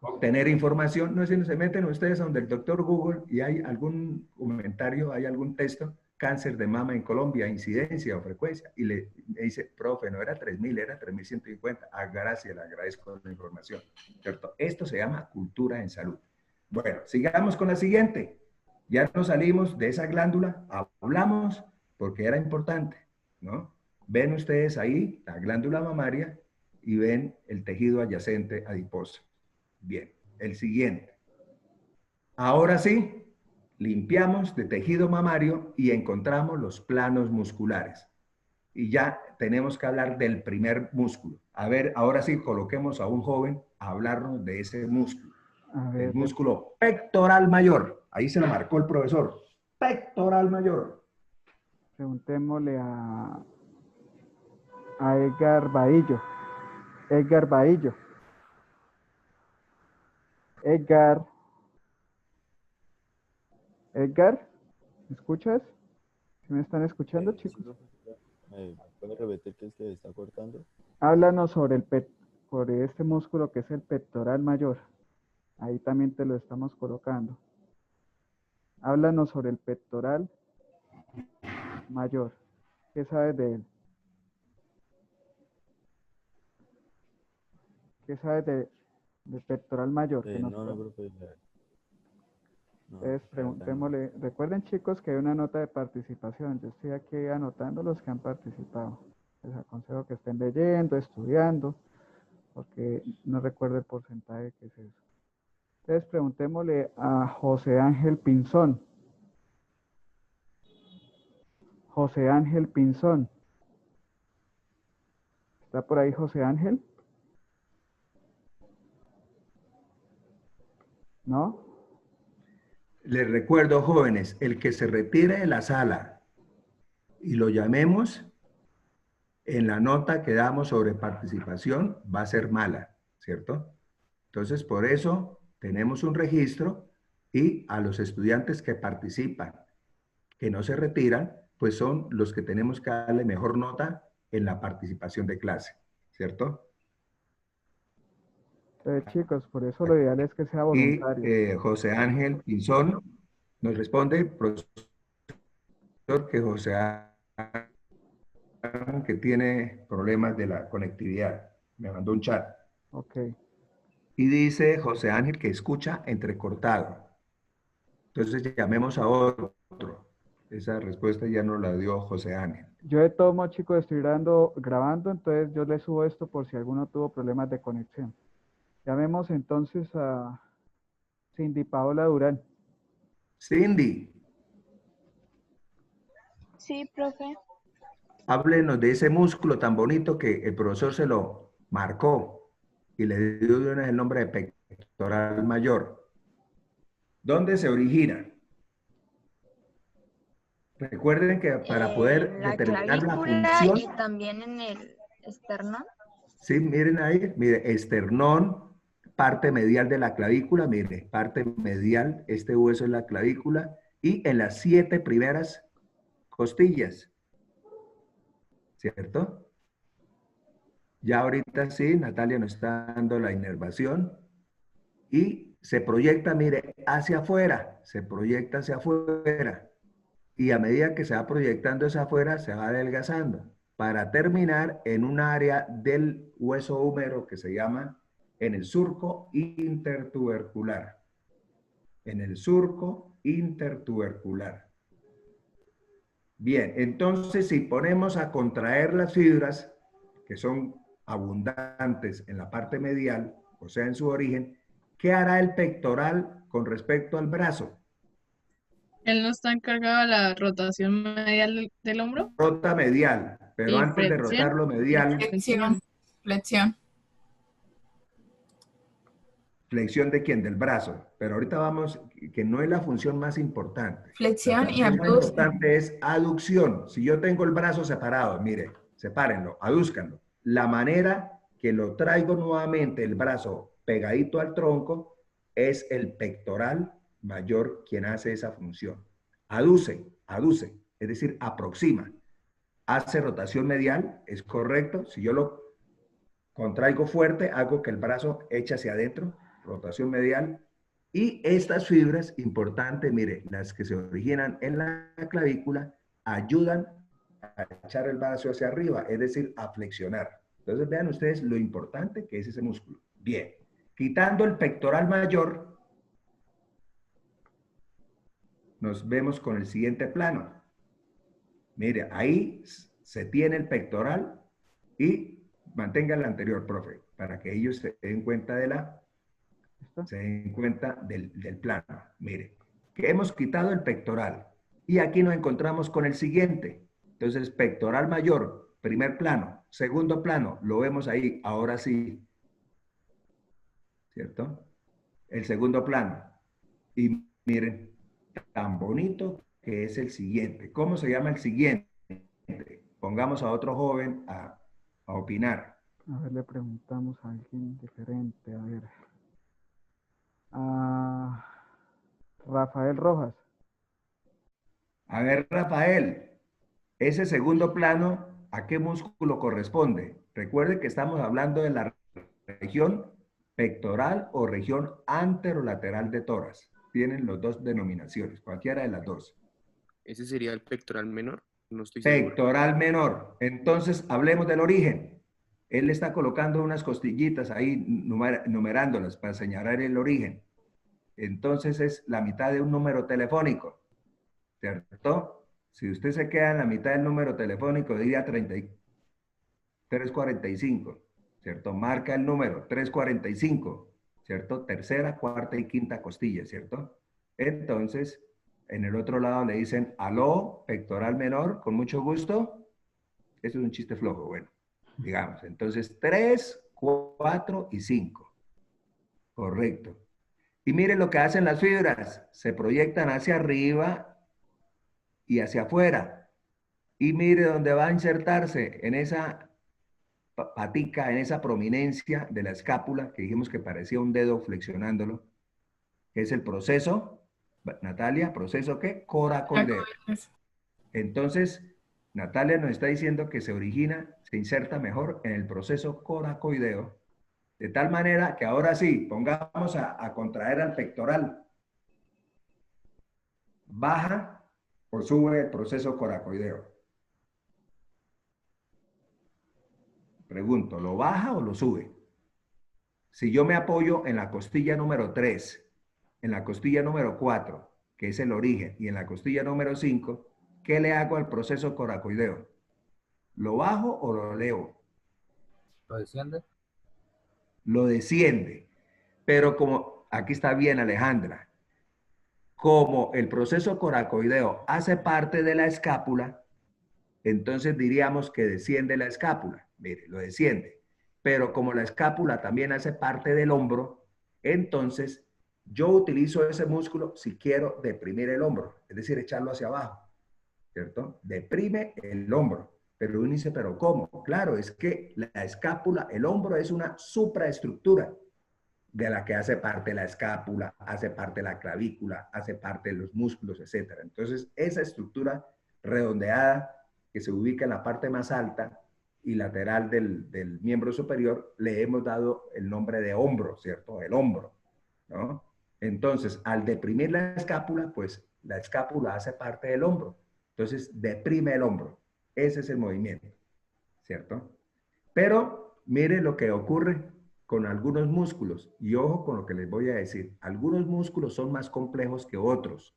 obtener información, no es si se meten ustedes a donde el doctor Google y hay algún comentario, hay algún texto, cáncer de mama en Colombia, incidencia o frecuencia, y le dice, profe, no era 3.000, era 3.150. Ah, gracias, le agradezco la información, ¿cierto? Esto se llama cultura en salud. Bueno, sigamos con la siguiente. Ya nos salimos de esa glándula, hablamos porque era importante, ¿no? Ven ustedes ahí la glándula mamaria y ven el tejido adyacente adiposo. Bien, el siguiente. Ahora sí, limpiamos de tejido mamario y encontramos los planos musculares. Y ya tenemos que hablar del primer músculo. A ver, ahora sí, coloquemos a un joven a hablarnos de ese músculo. El músculo pectoral mayor. Ahí se lo marcó el profesor. Pectoral mayor. Preguntémosle a Edgar Bahillo. Edgar Bahillo. Edgar, ¿me escuchas? ¿Sí me están escuchando, chicos? ¿Puede repetir qué es que está cortando? Háblanos sobre sobre este músculo que es el pectoral mayor. Ahí también te lo estamos colocando. Háblanos sobre el pectoral mayor. ¿Qué sabes de él? ¿Qué sabes del pectoral mayor? Entonces, preguntémosle. Recuerden, chicos, que hay una nota de participación. Yo estoy aquí anotando los que han participado. Les aconsejo que estén leyendo, estudiando, porque no recuerdo el porcentaje que es eso. Entonces, preguntémosle a José Ángel Pinzón. José Ángel Pinzón. ¿Está por ahí José Ángel? ¿No? Les recuerdo, jóvenes, el que se retire de la sala y lo llamemos, en la nota que damos sobre participación va a ser mala, ¿cierto? Entonces, por eso tenemos un registro y a los estudiantes que participan, que no se retiran, pues son los que tenemos que darle mejor nota en la participación de clase, ¿cierto? Entonces, chicos, por eso lo ideal es que sea Y voluntario. José Ángel Pinzón nos responde, profesor, que José Ángel, que tiene problemas de la conectividad. Me mandó un chat. Ok. Y dice José Ángel que escucha entrecortado. Entonces llamemos a otro. Esa respuesta ya nos la dio José Ángel. Yo de todo modo, chicos, estoy grabando, entonces yo les subo esto por si alguno tuvo problemas de conexión. Llamemos entonces a Cindy Paola Durán. Cindy, Sí, profe. háblenos de ese músculo tan bonito que el profesor se lo marcó y le dio de una vez el nombre de pectoral mayor. ¿Dónde se origina? Recuerden que para poder La determinar la clavícula función, y también en el esternón. sí, miren ahí, mire, esternón, parte medial de la clavícula, mire, parte medial, este hueso es la clavícula, y en las 7 primeras costillas, ¿cierto? Ya ahorita sí, Natalia nos está dando la inervación y se proyecta, mire, hacia afuera, se proyecta hacia afuera. Y a medida que se va proyectando hacia afuera, se va adelgazando para terminar en un área del hueso húmero que se llama en el surco intertubercular. En el surco intertubercular. Bien, entonces si ponemos a contraer las fibras, que son abundantes en la parte medial, o sea, en su origen, ¿qué hará el pectoral con respecto al brazo? Él no está encargado de la rotación medial del hombro Rota medial, pero y antes de flexión. rotarlo medial, Flexión. Flexión. flexión de quién, del brazo. Pero ahorita vamos, que no es la función más importante. Flexión La y función más abducción. importante es aducción. Si yo tengo el brazo separado, mire, sepárenlo, adúzcanlo. La manera que lo traigo nuevamente el brazo pegadito al tronco es el pectoral mayor quien hace esa función. Aduce, es decir, aproxima. Hace rotación medial, es correcto. Si yo lo contraigo fuerte, hago que el brazo eche hacia adentro, rotación medial. Y estas fibras, importante, mire, las que se originan en la clavícula, ayudan a echar el brazo hacia arriba, es decir, a flexionar. Entonces vean ustedes lo importante que es ese músculo. Bien, quitando el pectoral mayor, nos vemos con el siguiente plano. Mire, ahí se tiene el pectoral y mantenga el anterior, profe, para que ellos se den cuenta del plano. Mire, que hemos quitado el pectoral y aquí nos encontramos con el siguiente. Entonces, pectoral mayor, primer plano, segundo plano, lo vemos ahí, ahora sí. ¿Cierto? El segundo plano. Y miren, tan bonito que es el siguiente. ¿Cómo se llama el siguiente? Pongamos a otro joven a opinar. A ver, le preguntamos a alguien diferente. A ver. A Rafael Rojas. A ver, Rafael, ese segundo plano, ¿a qué músculo corresponde? Recuerde que estamos hablando de la región pectoral o región anterolateral de tórax. Tienen las dos denominaciones, cualquiera de las dos. ¿Ese sería el pectoral menor? No estoy seguro. Pectoral menor. Entonces, hablemos del origen. Él le está colocando unas costillitas ahí, numerándolas para señalar el origen. Entonces, es la mitad de un número telefónico, ¿cierto? Si usted se queda en la mitad del número telefónico, diría 345, ¿cierto? Marca el número, 345, ¿cierto? Tercera, cuarta y quinta costilla, ¿cierto? Entonces, en el otro lado le dicen, aló, pectoral menor, con mucho gusto. Eso es un chiste flojo, bueno, digamos. Entonces, 3, 4 y 5. Correcto. Y mire lo que hacen las fibras. Se proyectan hacia arriba y hacia afuera. Y mire dónde va a insertarse, en esa patica, en esa prominencia de la escápula, que dijimos que parecía un dedo flexionándolo, que es el proceso, Natalia, ¿proceso qué? Coracoideo. Entonces, Natalia nos está diciendo que se origina, se inserta mejor en el proceso coracoideo, de tal manera que ahora sí, pongamos a contraer al pectoral. ¿Baja o sube el proceso coracoideo? Pregunto, ¿lo baja o lo sube? Si yo me apoyo en la costilla número 3, en la costilla número 4, que es el origen, y en la costilla número 5, ¿qué le hago al proceso coracoideo? ¿Lo bajo o lo elevo? ¿Lo desciende? Lo desciende. Pero como, aquí está bien Alejandra, como el proceso coracoideo hace parte de la escápula, entonces diríamos que desciende la escápula. Mire, lo desciende. Pero como la escápula también hace parte del hombro, entonces yo utilizo ese músculo si quiero deprimir el hombro, es decir, echarlo hacia abajo, ¿cierto? Deprime el hombro. Pero uno dice, ¿pero cómo? Claro, es que la escápula, el hombro es una supraestructura de la que hace parte la escápula, hace parte la clavícula, hace parte de los músculos, etc. Entonces, esa estructura redondeada que se ubica en la parte más alta y lateral del miembro superior, le hemos dado el nombre de hombro, ¿cierto? El hombro, ¿no? Entonces, al deprimir la escápula, pues la escápula hace parte del hombro. Entonces, deprime el hombro. Ese es el movimiento, ¿cierto? Pero mire lo que ocurre con algunos músculos. Y ojo con lo que les voy a decir. Algunos músculos son más complejos que otros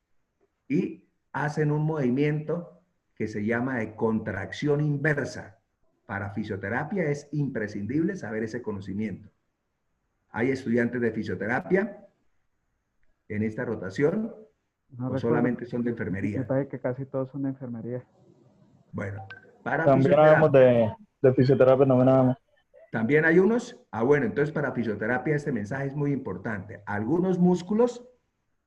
y hacen un movimiento que se llama de contracción inversa. Para fisioterapia es imprescindible saber ese conocimiento. ¿Hay estudiantes de fisioterapia en esta rotación No o recuerdo. solamente son de Me enfermería? parece que casi todos son de enfermería. Bueno, para También hablamos fisioterapia. de fisioterapia, también hablamos. ¿También hay unos? Ah, bueno, entonces para fisioterapia este mensaje es muy importante. Algunos músculos,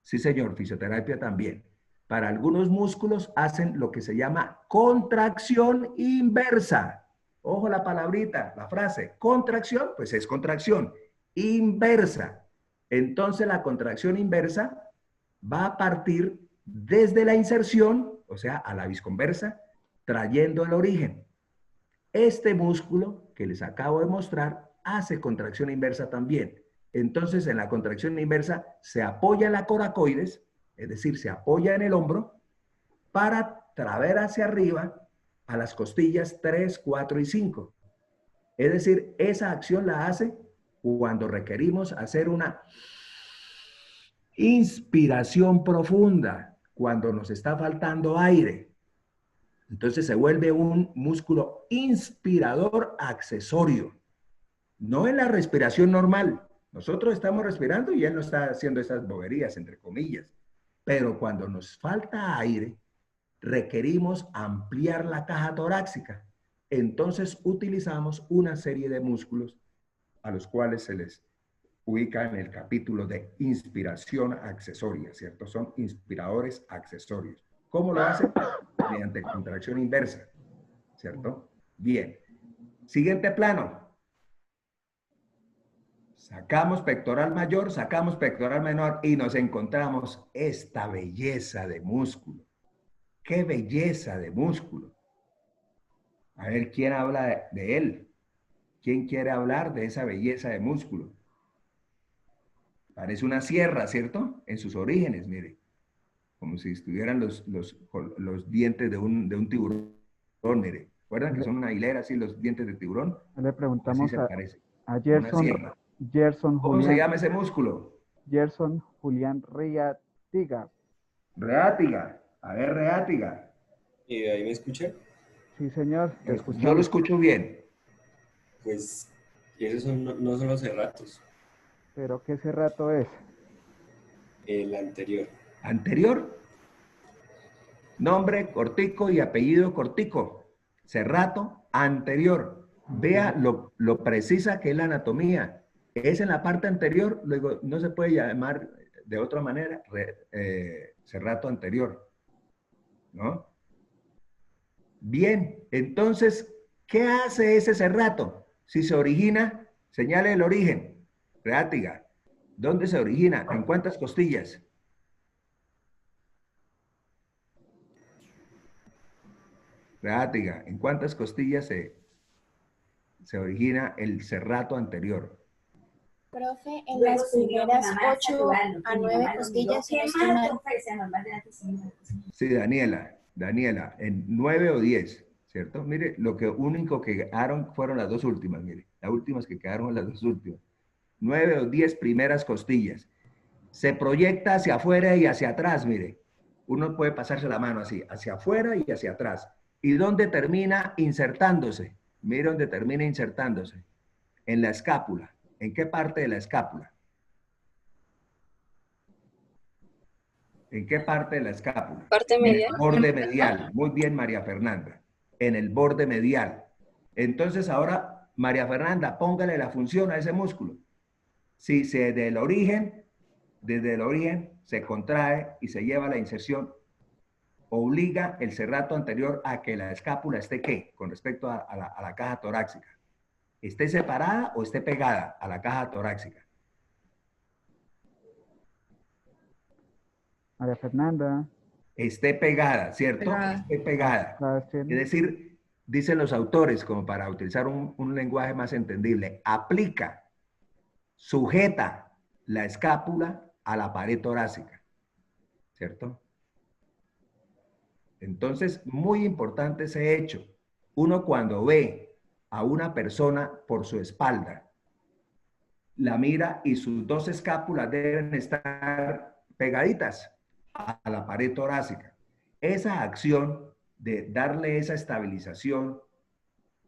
sí señor, fisioterapia también. Para algunos músculos hacen lo que se llama contracción inversa. Ojo la palabrita, la frase. Contracción, pues es contracción. Inversa. Entonces la contracción inversa va a partir desde la inserción, o sea, a la visconversa, trayendo el origen. Este músculo que les acabo de mostrar hace contracción inversa también. Entonces, en la contracción inversa se apoya la coracoides, es decir, se apoya en el hombro para traer hacia arriba a las costillas 3, 4 y 5. Es decir, esa acción la hace cuando requerimos hacer una inspiración profunda, cuando nos está faltando aire. Entonces se vuelve un músculo inspirador accesorio. No en la respiración normal. Nosotros estamos respirando y él no está haciendo esas boberías, entre comillas. Pero cuando nos falta aire, requerimos ampliar la caja torácica. Entonces utilizamos una serie de músculos a los cuales se les ubica en el capítulo de inspiración accesoria, ¿cierto? Son inspiradores accesorios. ¿Cómo lo hacen? Mediante contracción inversa, ¿cierto? Bien. Siguiente plano. Sacamos pectoral mayor, sacamos pectoral menor y nos encontramos esta belleza de músculo. ¡Qué belleza de músculo! A ver, ¿quién habla de él? ¿Quién quiere hablar de esa belleza de músculo? Parece una sierra, ¿cierto? En sus orígenes, mire. Como si estuvieran los dientes de un tiburón, mire. ¿Recuerdan que son una hilera así los dientes de tiburón? Le preguntamos Así se parece. a Una Gerson ¿Cómo Julián. se llama ese músculo? Gerson Julián Reatiga. Reátiga. A ver, reátiga. ¿Y ahí me escuchan? Sí, señor. Yo lo escucho bien. Pues esos no son los cerratos. ¿Pero qué cerrato es? El anterior. ¿Anterior? Nombre cortico y apellido cortico. Cerrato anterior. Vea lo precisa que es la anatomía. Es en la parte anterior, luego no se puede llamar de otra manera cerrato anterior, ¿no? Bien, entonces, ¿qué hace ese cerrato? Si se origina, señale el origen. Reátiga, ¿dónde se origina? ¿En cuántas costillas? Reátiga, ¿en cuántas costillas se origina el cerrato anterior? Profe, en las primeras 8 a 9 costillas, si no estoy mal. Sí, Daniela, en 9 o 10, ¿cierto? Mire, lo que único que quedaron fueron las dos últimas, mire, las últimas que quedaron las dos últimas. 9 o 10 primeras costillas. Se proyecta hacia afuera y hacia atrás, mire. Uno puede pasarse la mano así, hacia afuera y hacia atrás. ¿Y dónde termina insertándose? Mire dónde termina insertándose. En la escápula. ¿En qué parte de la escápula? ¿En qué parte de la escápula? Parte medial. En el borde medial. Muy bien, María Fernanda. En el borde medial. Entonces ahora, María Fernanda, póngale la función a ese músculo. Si desde el origen se contrae y se lleva la inserción, obliga el cerrato anterior a que la escápula esté, ¿qué? Con respecto a la caja torácica. ¿Esté separada o esté pegada a la caja torácica? María Fernanda. Esté pegada, ¿cierto? Pegada. Esté pegada. Es decir, dicen los autores, como para utilizar un lenguaje más entendible, aplica, sujeta la escápula a la pared torácica, ¿cierto? Entonces, muy importante ese hecho. Uno cuando ve a una persona por su espalda, la mira y sus dos escápulas deben estar pegaditas a la pared torácica. Esa acción de darle esa estabilización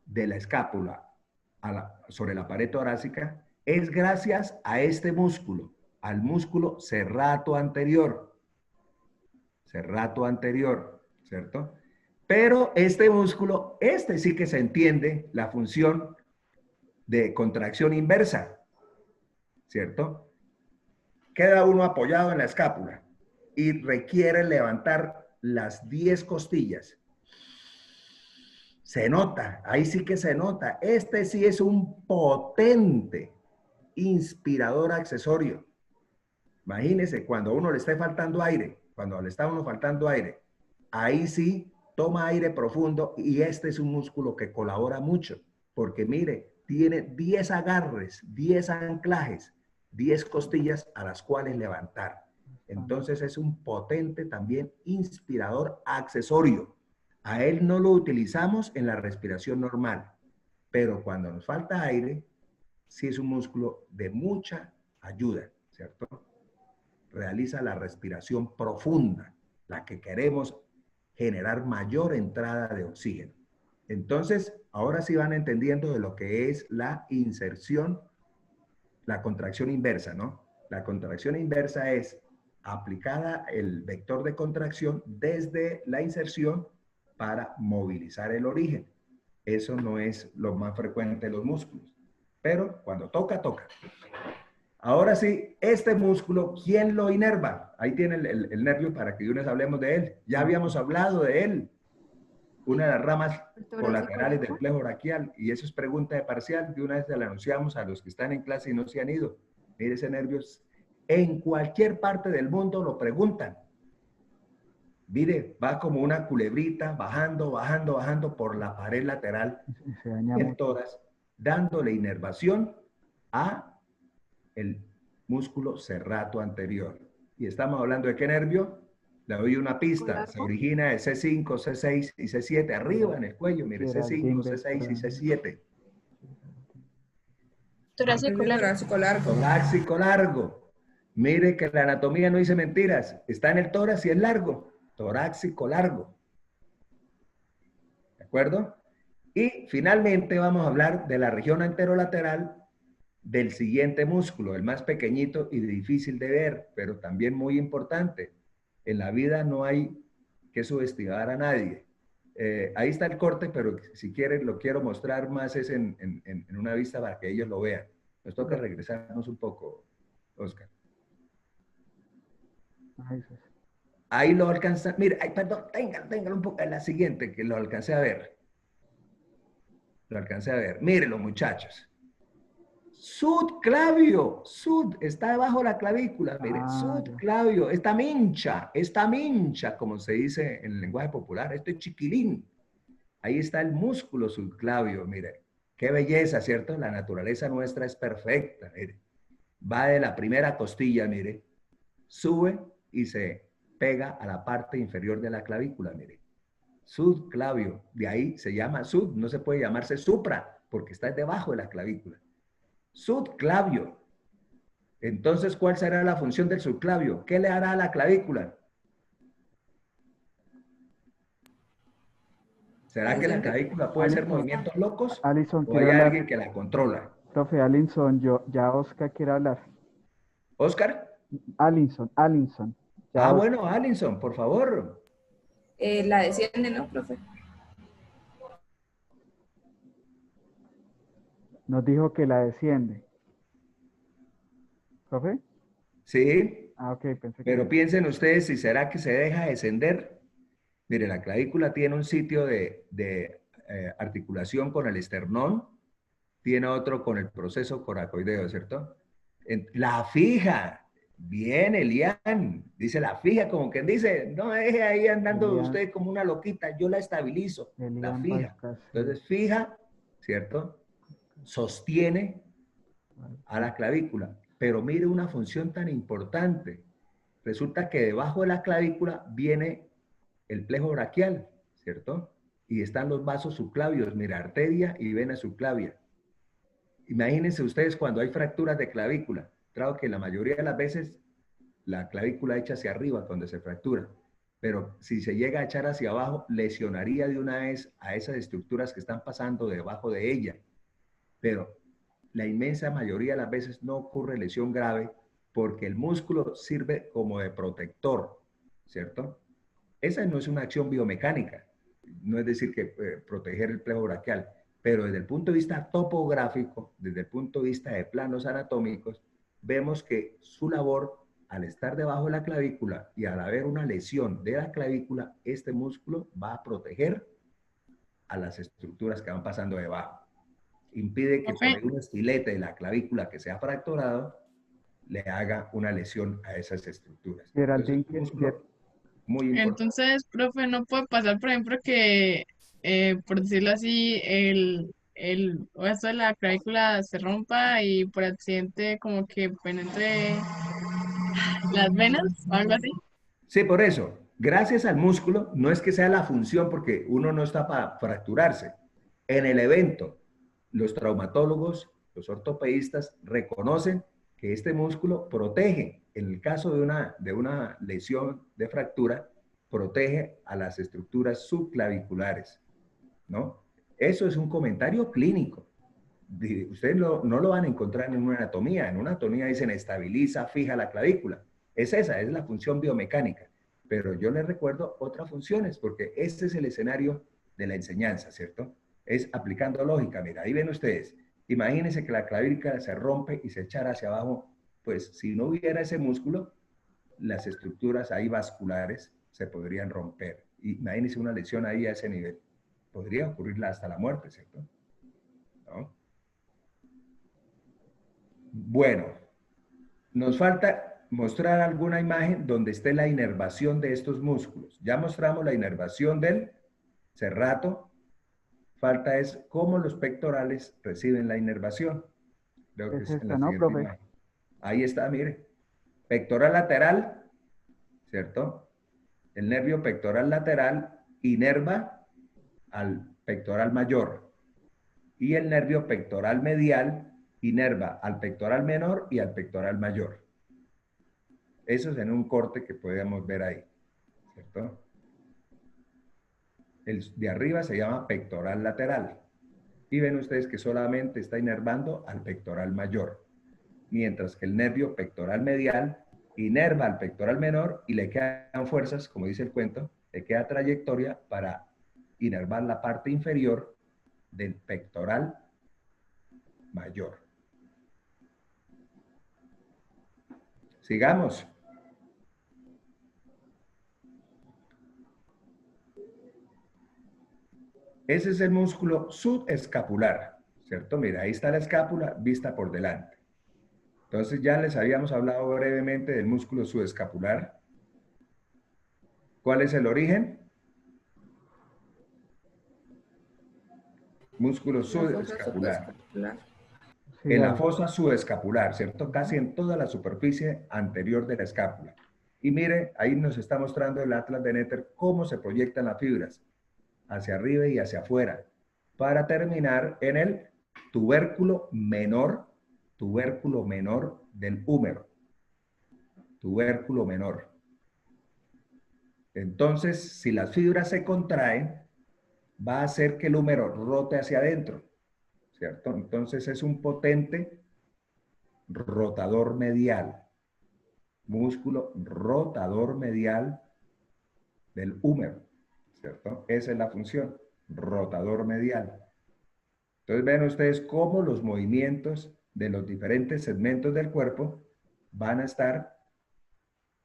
de la escápula sobre la pared torácica es gracias a este músculo, al músculo serrato anterior. Serrato anterior, ¿cierto? Pero este músculo, este sí que se entiende la función de contracción inversa, ¿cierto? Queda uno apoyado en la escápula y requiere levantar las 10 costillas. Se nota, ahí sí que se nota. Este sí es un potente inspirador accesorio. Imagínese cuando a uno le esté faltando aire, cuando le está a uno faltando aire, ahí sí toma aire profundo y este es un músculo que colabora mucho, porque mire, tiene 10 agarres, 10 anclajes, 10 costillas a las cuales levantar. Entonces es un potente también inspirador accesorio. A él no lo utilizamos en la respiración normal, pero cuando nos falta aire, sí es un músculo de mucha ayuda, ¿cierto? Realiza la respiración profunda, la que queremos generar mayor entrada de oxígeno. Entonces, ahora sí van entendiendo de lo que es la inserción, la contracción inversa, ¿no? La contracción inversa es aplicada el vector de contracción desde la inserción para movilizar el origen. Eso no es lo más frecuente de los músculos, pero cuando toca, toca. Ahora sí, este músculo, ¿quién lo inerva? Ahí tiene el nervio para que de una vez hablemos de él. Ya habíamos hablado de él. Una de las ramas colaterales del plejo braquial. Y eso es pregunta de parcial. De una vez se la anunciamos a los que están en clase y no se han ido. Mire ese nervio. En cualquier parte del mundo lo preguntan. Mire, va como una culebrita, bajando, bajando, bajando por la pared lateral del tórax, dándole inervación a el músculo serrato anterior. Y estamos hablando de qué nervio. Le doy una pista. Se origina de C5, C6 y C7 arriba en el cuello. Mire, C5, C6 y C7. Torácico largo. Torácico largo. Torácico largo. Mire que la anatomía no dice mentiras. Está en el tórax y es largo. Torácico largo. ¿De acuerdo? Y finalmente vamos a hablar de la región anterolateral del siguiente músculo, el más pequeñito y difícil de ver, pero también muy importante. En la vida no hay que subestimar a nadie. Ahí está el corte, pero si quieren lo quiero mostrar más es en una vista para que ellos lo vean. Nos toca regresarnos un poco, Oscar. Ahí lo alcanza. Mire, ay, perdón, téngalo un poco. En la siguiente, que lo alcancé a ver. Lo alcancé a ver. Mírenlo, muchachos. Subclavio. Sud está debajo de la clavícula. Mire, subclavio. Esta mincha, como se dice en el lenguaje popular. Esto es chiquilín. Ahí está el músculo subclavio. Mire, qué belleza, ¿cierto? La naturaleza nuestra es perfecta. Mire, va de la primera costilla, mire, sube y se pega a la parte inferior de la clavícula, mire. Subclavio, de ahí se llama sub, no se puede llamarse supra, porque está debajo de la clavícula. Subclavio. Entonces, ¿cuál será la función del subclavio? ¿Qué le hará a la clavícula? ¿Será que la clavícula puede hacer movimientos locos? Alison, ¿O hay alguien que la controla? Profe, Alison, ya Oscar quiere hablar. ¿Oscar? Alison. Ah, bueno, Alison, por favor. La desciende, ¿no, profe? Nos dijo que la desciende. ¿Profe? Sí. Ah, ok, pensé que... Pero piensen ustedes si será que se deja descender. Mire, la clavícula tiene un sitio de articulación con el esternón, tiene otro con el proceso coracoideo, ¿cierto? La fija. Bien, Elian. Dice la fija, como quien dice, no deje ahí andando Elian. usted como una loquita, yo la estabilizo. Elian La fija. Vasca, sí. Entonces, fija, ¿cierto? Sostiene a la clavícula. Pero mire una función tan importante. Resulta que debajo de la clavícula viene el plejo braquial, ¿cierto? Y están los vasos subclavios, mira, arteria y vena subclavia. Imagínense ustedes cuando hay fracturas de clavícula. Claro que la mayoría de las veces la clavícula echa hacia arriba cuando se fractura, pero si se llega a echar hacia abajo, lesionaría de una vez a esas estructuras que están pasando debajo de ella. Pero la inmensa mayoría de las veces no ocurre lesión grave porque el músculo sirve como de protector, ¿cierto? Esa no es una acción biomecánica, no es decir que proteger el plejo braquial, pero desde el punto de vista topográfico, desde el punto de vista de planos anatómicos, vemos que su labor, al estar debajo de la clavícula y al haber una lesión de la clavícula, este músculo va a proteger a las estructuras que van pasando debajo. Impide que por un estilete de la clavícula que se ha fracturado, le haga una lesión a esas estructuras. Entonces, muy importante. Entonces, profe, no puede pasar, por ejemplo, que, por decirlo así, el hueso de la clavícula se rompa y por accidente como que penetre las venas o algo así. Sí, por eso. Gracias al músculo, no es que sea la función porque uno no está para fracturarse. En el evento, los traumatólogos, los ortopedistas reconocen que este músculo protege, en el caso de una lesión de fractura, protege a las estructuras subclaviculares, ¿no? Eso es un comentario clínico. Ustedes no lo van a encontrar en una anatomía. En una anatomía dicen estabiliza, fija la clavícula. Es esa, es la función biomecánica. Pero yo les recuerdo otras funciones, porque este es el escenario de la enseñanza, ¿cierto? Es aplicando lógica. Mira, ahí ven ustedes. Imagínense que la clavícula se rompe y se echara hacia abajo. Pues si no hubiera ese músculo, las estructuras ahí vasculares se podrían romper. Imagínense una lesión ahí a ese nivel. Podría ocurrirla hasta la muerte, ¿cierto? ¿No? Bueno, nos falta mostrar alguna imagen donde esté la inervación de estos músculos. Ya mostramos la inervación del serrato. Falta es cómo los pectorales reciben la inervación. Creo que es en la siguiente imagen. Ahí está, mire. Pectoral lateral, ¿cierto? El nervio pectoral lateral inerva al pectoral mayor. Y el nervio pectoral medial inerva al pectoral menor y al pectoral mayor. Eso es en un corte que podemos ver ahí, ¿cierto? El de arriba se llama pectoral lateral. Y ven ustedes que solamente está inervando al pectoral mayor. Mientras que el nervio pectoral medial inerva al pectoral menor y le quedan fuerzas, como dice el cuento, le queda trayectoria para inervar la parte inferior del pectoral mayor. Sigamos. Ese es el músculo subescapular, ¿cierto? Mira, ahí está la escápula vista por delante. Entonces ya les habíamos hablado brevemente del músculo subescapular. ¿Cuál es el origen? Músculo subescapular. En la fosa subescapular, ¿cierto? Casi en toda la superficie anterior de la escápula. Y mire, ahí nos está mostrando el atlas de Netter cómo se proyectan las fibras hacia arriba y hacia afuera, para terminar en el tubérculo menor del húmero. Tubérculo menor. Entonces, si las fibras se contraen, va a hacer que el húmero rote hacia adentro, ¿cierto? Entonces es un potente rotador medial. Músculo rotador medial del húmero, ¿cierto? Esa es la función, rotador medial. Entonces ven ustedes cómo los movimientos de los diferentes segmentos del cuerpo van a estar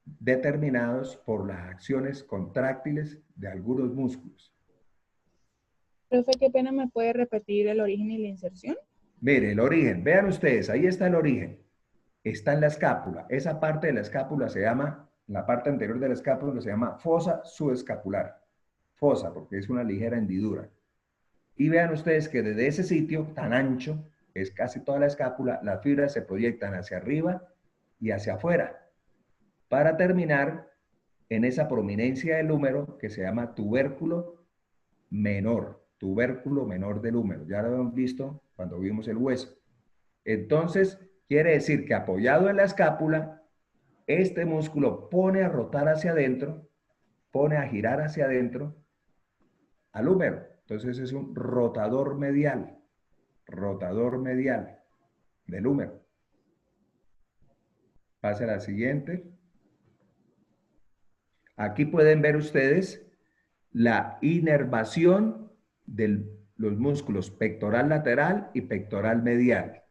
determinados por las acciones contráctiles de algunos músculos. Profe, qué pena, ¿me puede repetir el origen y la inserción? Mire, el origen, vean ustedes, ahí está el origen. Está en la escápula. Esa parte de la escápula se llama, la parte anterior de la escápula se llama fosa subescapular. Fosa, porque es una ligera hendidura. Y vean ustedes que desde ese sitio tan ancho, es casi toda la escápula, las fibras se proyectan hacia arriba y hacia afuera, para terminar en esa prominencia del húmero que se llama tubérculo menor del húmero. Ya lo hemos visto cuando vimos el hueso. Entonces, quiere decir que apoyado en la escápula, este músculo pone a rotar hacia adentro, pone a girar hacia adentro al húmero. Entonces es un rotador medial del húmero. Pase a la siguiente. Aquí pueden ver ustedes la inervación de los músculos pectoral lateral y pectoral medial.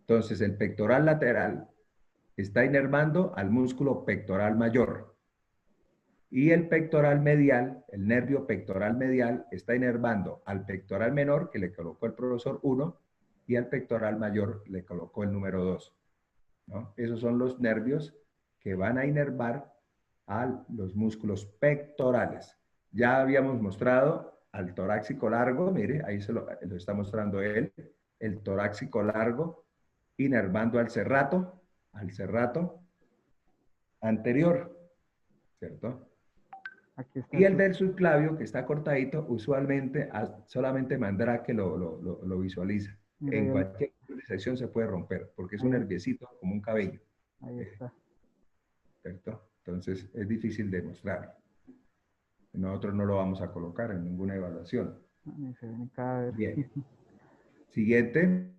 Entonces el pectoral lateral está inervando al músculo pectoral mayor. Y el pectoral medial, el nervio pectoral medial, está inervando al pectoral menor, que le colocó el profesor 1, y al pectoral mayor le colocó el número 2. ¿No? Esos son los nervios que van a inervar a los músculos pectorales. Ya habíamos mostrado al torácico largo, mire, ahí lo está mostrando él, el torácico largo, inervando al serrato anterior, ¿cierto? Y el del subclavio, que está cortadito, usualmente solamente Mandrake lo visualiza. En cualquier sección se puede romper, porque es un nerviecito como un cabello. Ahí está. ¿Cierto? Entonces es difícil de mostrar. Nosotros no lo vamos a colocar en ninguna evaluación. Bien. Siguiente.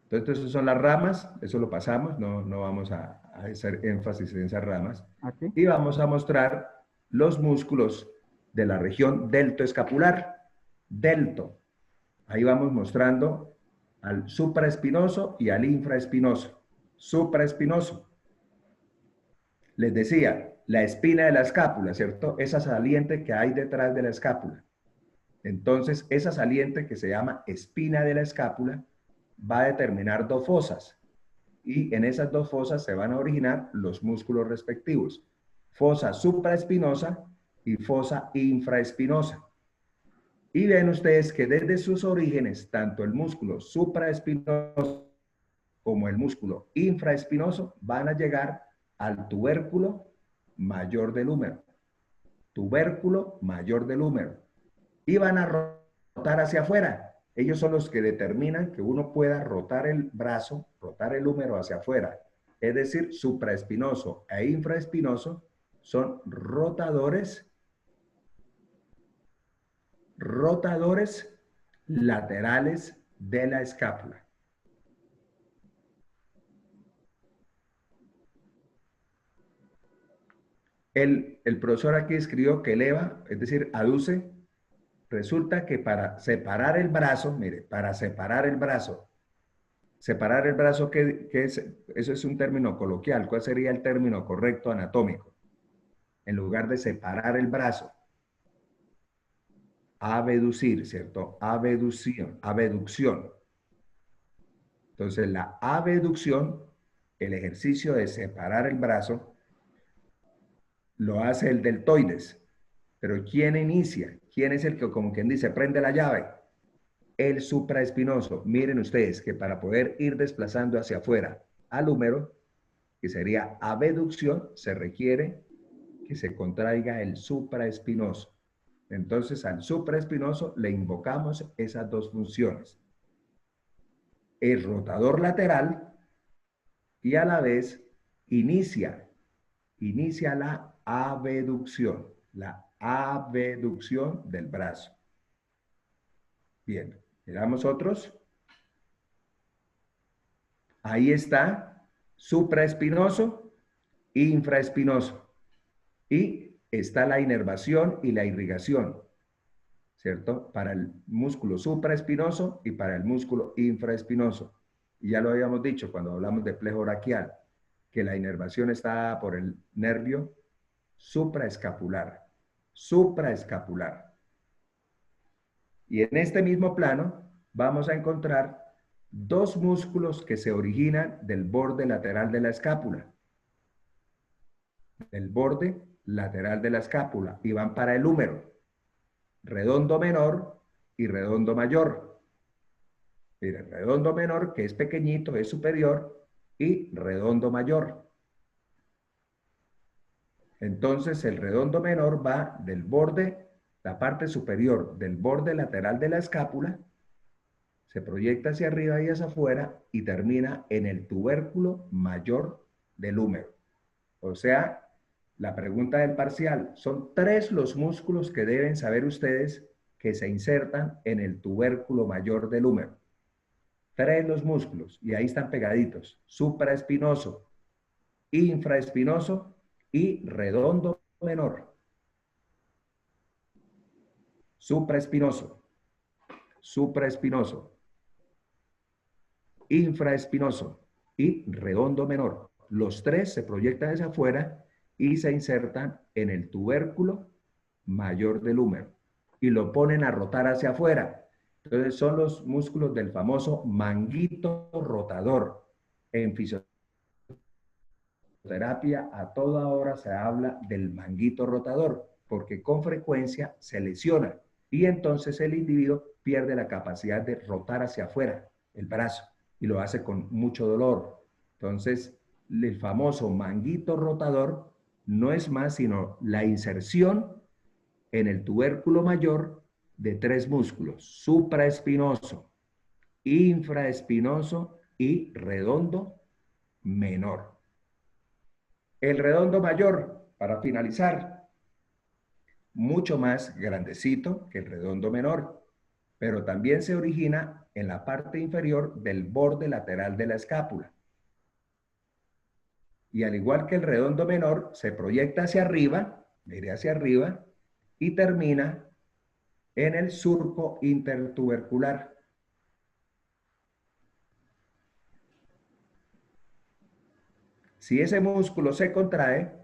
Entonces, esas son las ramas, eso lo pasamos, no vamos a hacer énfasis en esas ramas. ¿Aquí? Y vamos a mostrar los músculos de la región deltoescapular. Delto. Ahí vamos mostrando al supraespinoso y al infraespinoso. Supraespinoso. Les decía, la espina de la escápula, ¿cierto? Esa saliente que hay detrás de la escápula. Entonces, esa saliente que se llama espina de la escápula va a determinar dos fosas. Y en esas dos fosas se van a originar los músculos respectivos. Fosa supraespinosa y fosa infraespinosa. Y ven ustedes que desde sus orígenes, tanto el músculo supraespinoso como el músculo infraespinoso van a llegar al tubérculo mayor del húmero. Tubérculo mayor del húmero. Y van a rotar hacia afuera. Ellos son los que determinan que uno pueda rotar el brazo, rotar el húmero hacia afuera. Es decir, supraespinoso e infraespinoso son rotadores laterales de la escápula. El profesor aquí escribió que eleva, es decir, aduce. Resulta que para separar el brazo, mire, para separar el brazo, ¿qué es? Eso es un término coloquial. ¿Cuál sería el término correcto anatómico? En lugar de separar el brazo. abducir, ¿cierto? Abducción. Entonces, la abducción, el ejercicio de separar el brazo, lo hace el deltoides. Pero ¿quién inicia? ¿Quién es el que, como quien dice, prende la llave? El supraespinoso. Miren ustedes que para poder ir desplazando hacia afuera al húmero, que sería abducción, se requiere que se contraiga el supraespinoso. Entonces, al supraespinoso le invocamos esas dos funciones. El rotador lateral y a la vez inicia la abducción del brazo. Bien, miramos otros. Ahí está, supraespinoso, infraespinoso. Y está la inervación y la irrigación, ¿cierto? Para el músculo supraespinoso y para el músculo infraespinoso. Y ya lo habíamos dicho cuando hablamos de plejo braquial, que la inervación está por el nervio supraescapular. Y en este mismo plano vamos a encontrar dos músculos que se originan del borde lateral de la escápula. Del borde lateral de la escápula y van para el húmero. Redondo menor y redondo mayor. Miren, redondo menor, que es pequeñito, es superior, y redondo mayor. Entonces el redondo menor va del borde, la parte superior del borde lateral de la escápula, se proyecta hacia arriba y hacia afuera y termina en el tubérculo mayor del húmero. O sea, la pregunta del parcial, son 3 los músculos que deben saber ustedes que se insertan en el tubérculo mayor del húmero. 3 los músculos, y ahí están pegaditos: supraespinoso, infraespinoso y redondo menor. Supraespinoso, infraespinoso y redondo menor. Los 3 se proyectan hacia afuera y se insertan en el tubérculo mayor del húmero y lo ponen a rotar hacia afuera. Entonces son los músculos del famoso manguito rotador. En fisioterapia a toda hora se habla del manguito rotador porque con frecuencia se lesiona y entonces el individuo pierde la capacidad de rotar hacia afuera el brazo y lo hace con mucho dolor. Entonces el famoso manguito rotador no es más sino la inserción en el tubérculo mayor de 3 músculos: supraespinoso, infraespinoso y redondo menor. El redondo mayor, para finalizar, mucho más grandecito que el redondo menor, pero también se origina en la parte inferior del borde lateral de la escápula. Y al igual que el redondo menor, se proyecta hacia arriba, mire hacia arriba, y termina en el surco intertubercular. Si ese músculo se contrae,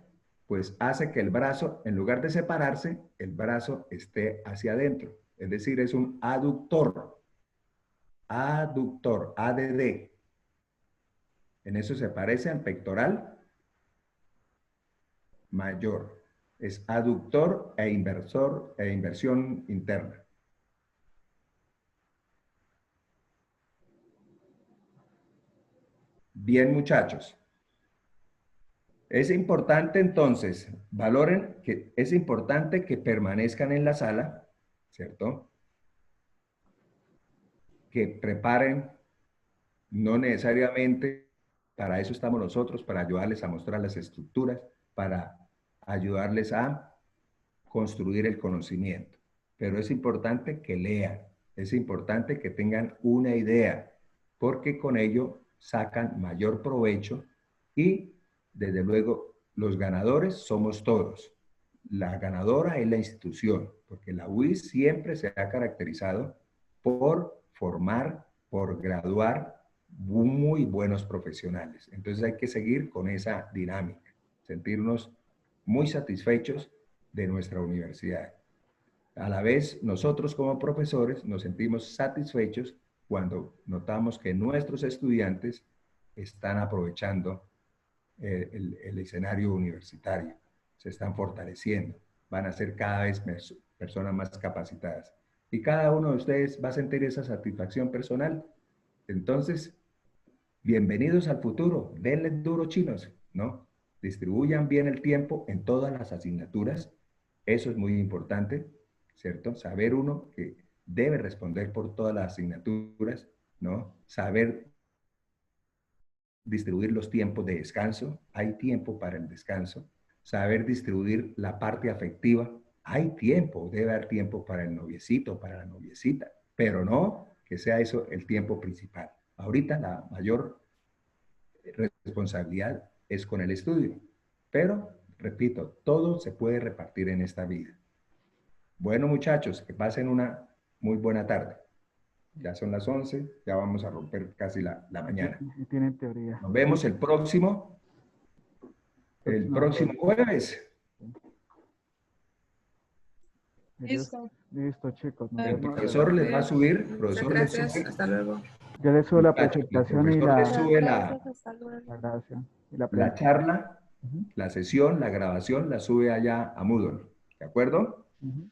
pues hace que el brazo, en lugar de separarse, el brazo esté hacia adentro. Es decir, es un aductor. Aductor, ADD. En eso se parece al pectoral mayor. Es aductor e inversión interna. Bien, muchachos. Es importante entonces, valoren que es importante que permanezcan en la sala, ¿cierto? Que preparen, no necesariamente, para eso estamos nosotros, para ayudarles a mostrar las estructuras, para ayudarles a construir el conocimiento. Pero es importante que lean, es importante que tengan una idea, porque con ello sacan mayor provecho y, desde luego, los ganadores somos todos. La ganadora es la institución, porque la UIS siempre se ha caracterizado por formar, por graduar muy buenos profesionales. Entonces hay que seguir con esa dinámica, sentirnos muy satisfechos de nuestra universidad. A la vez, nosotros como profesores nos sentimos satisfechos cuando notamos que nuestros estudiantes están aprovechando el escenario universitario, se están fortaleciendo, van a ser cada vez personas más capacitadas. Y cada uno de ustedes va a sentir esa satisfacción personal. Entonces, bienvenidos al futuro, denle duro, chinos, ¿no? Distribuyan bien el tiempo en todas las asignaturas, eso es muy importante, ¿cierto? Saber uno que debe responder por todas las asignaturas, ¿no? Saber distribuir los tiempos de descanso, hay tiempo para el descanso, saber distribuir la parte afectiva, hay tiempo, debe haber tiempo para el noviecito, para la noviecita, pero no que sea eso el tiempo principal. Ahorita la mayor responsabilidad es con el estudio, pero, repito, todo se puede repartir en esta vida. Bueno, muchachos, que pasen una muy buena tarde. Ya son las 11, ya vamos a romper casi la mañana. Tienen teoría. Nos vemos el próximo jueves. Listo. Listo, chicos. El profesor les va a subir. Profesor les sube. Hasta luego. Yo les subo la Muchachos, presentación y el profesor les sube la grabación. Y la charla, la sesión, la grabación, la sube allá a Moodle. ¿De acuerdo? Ujú.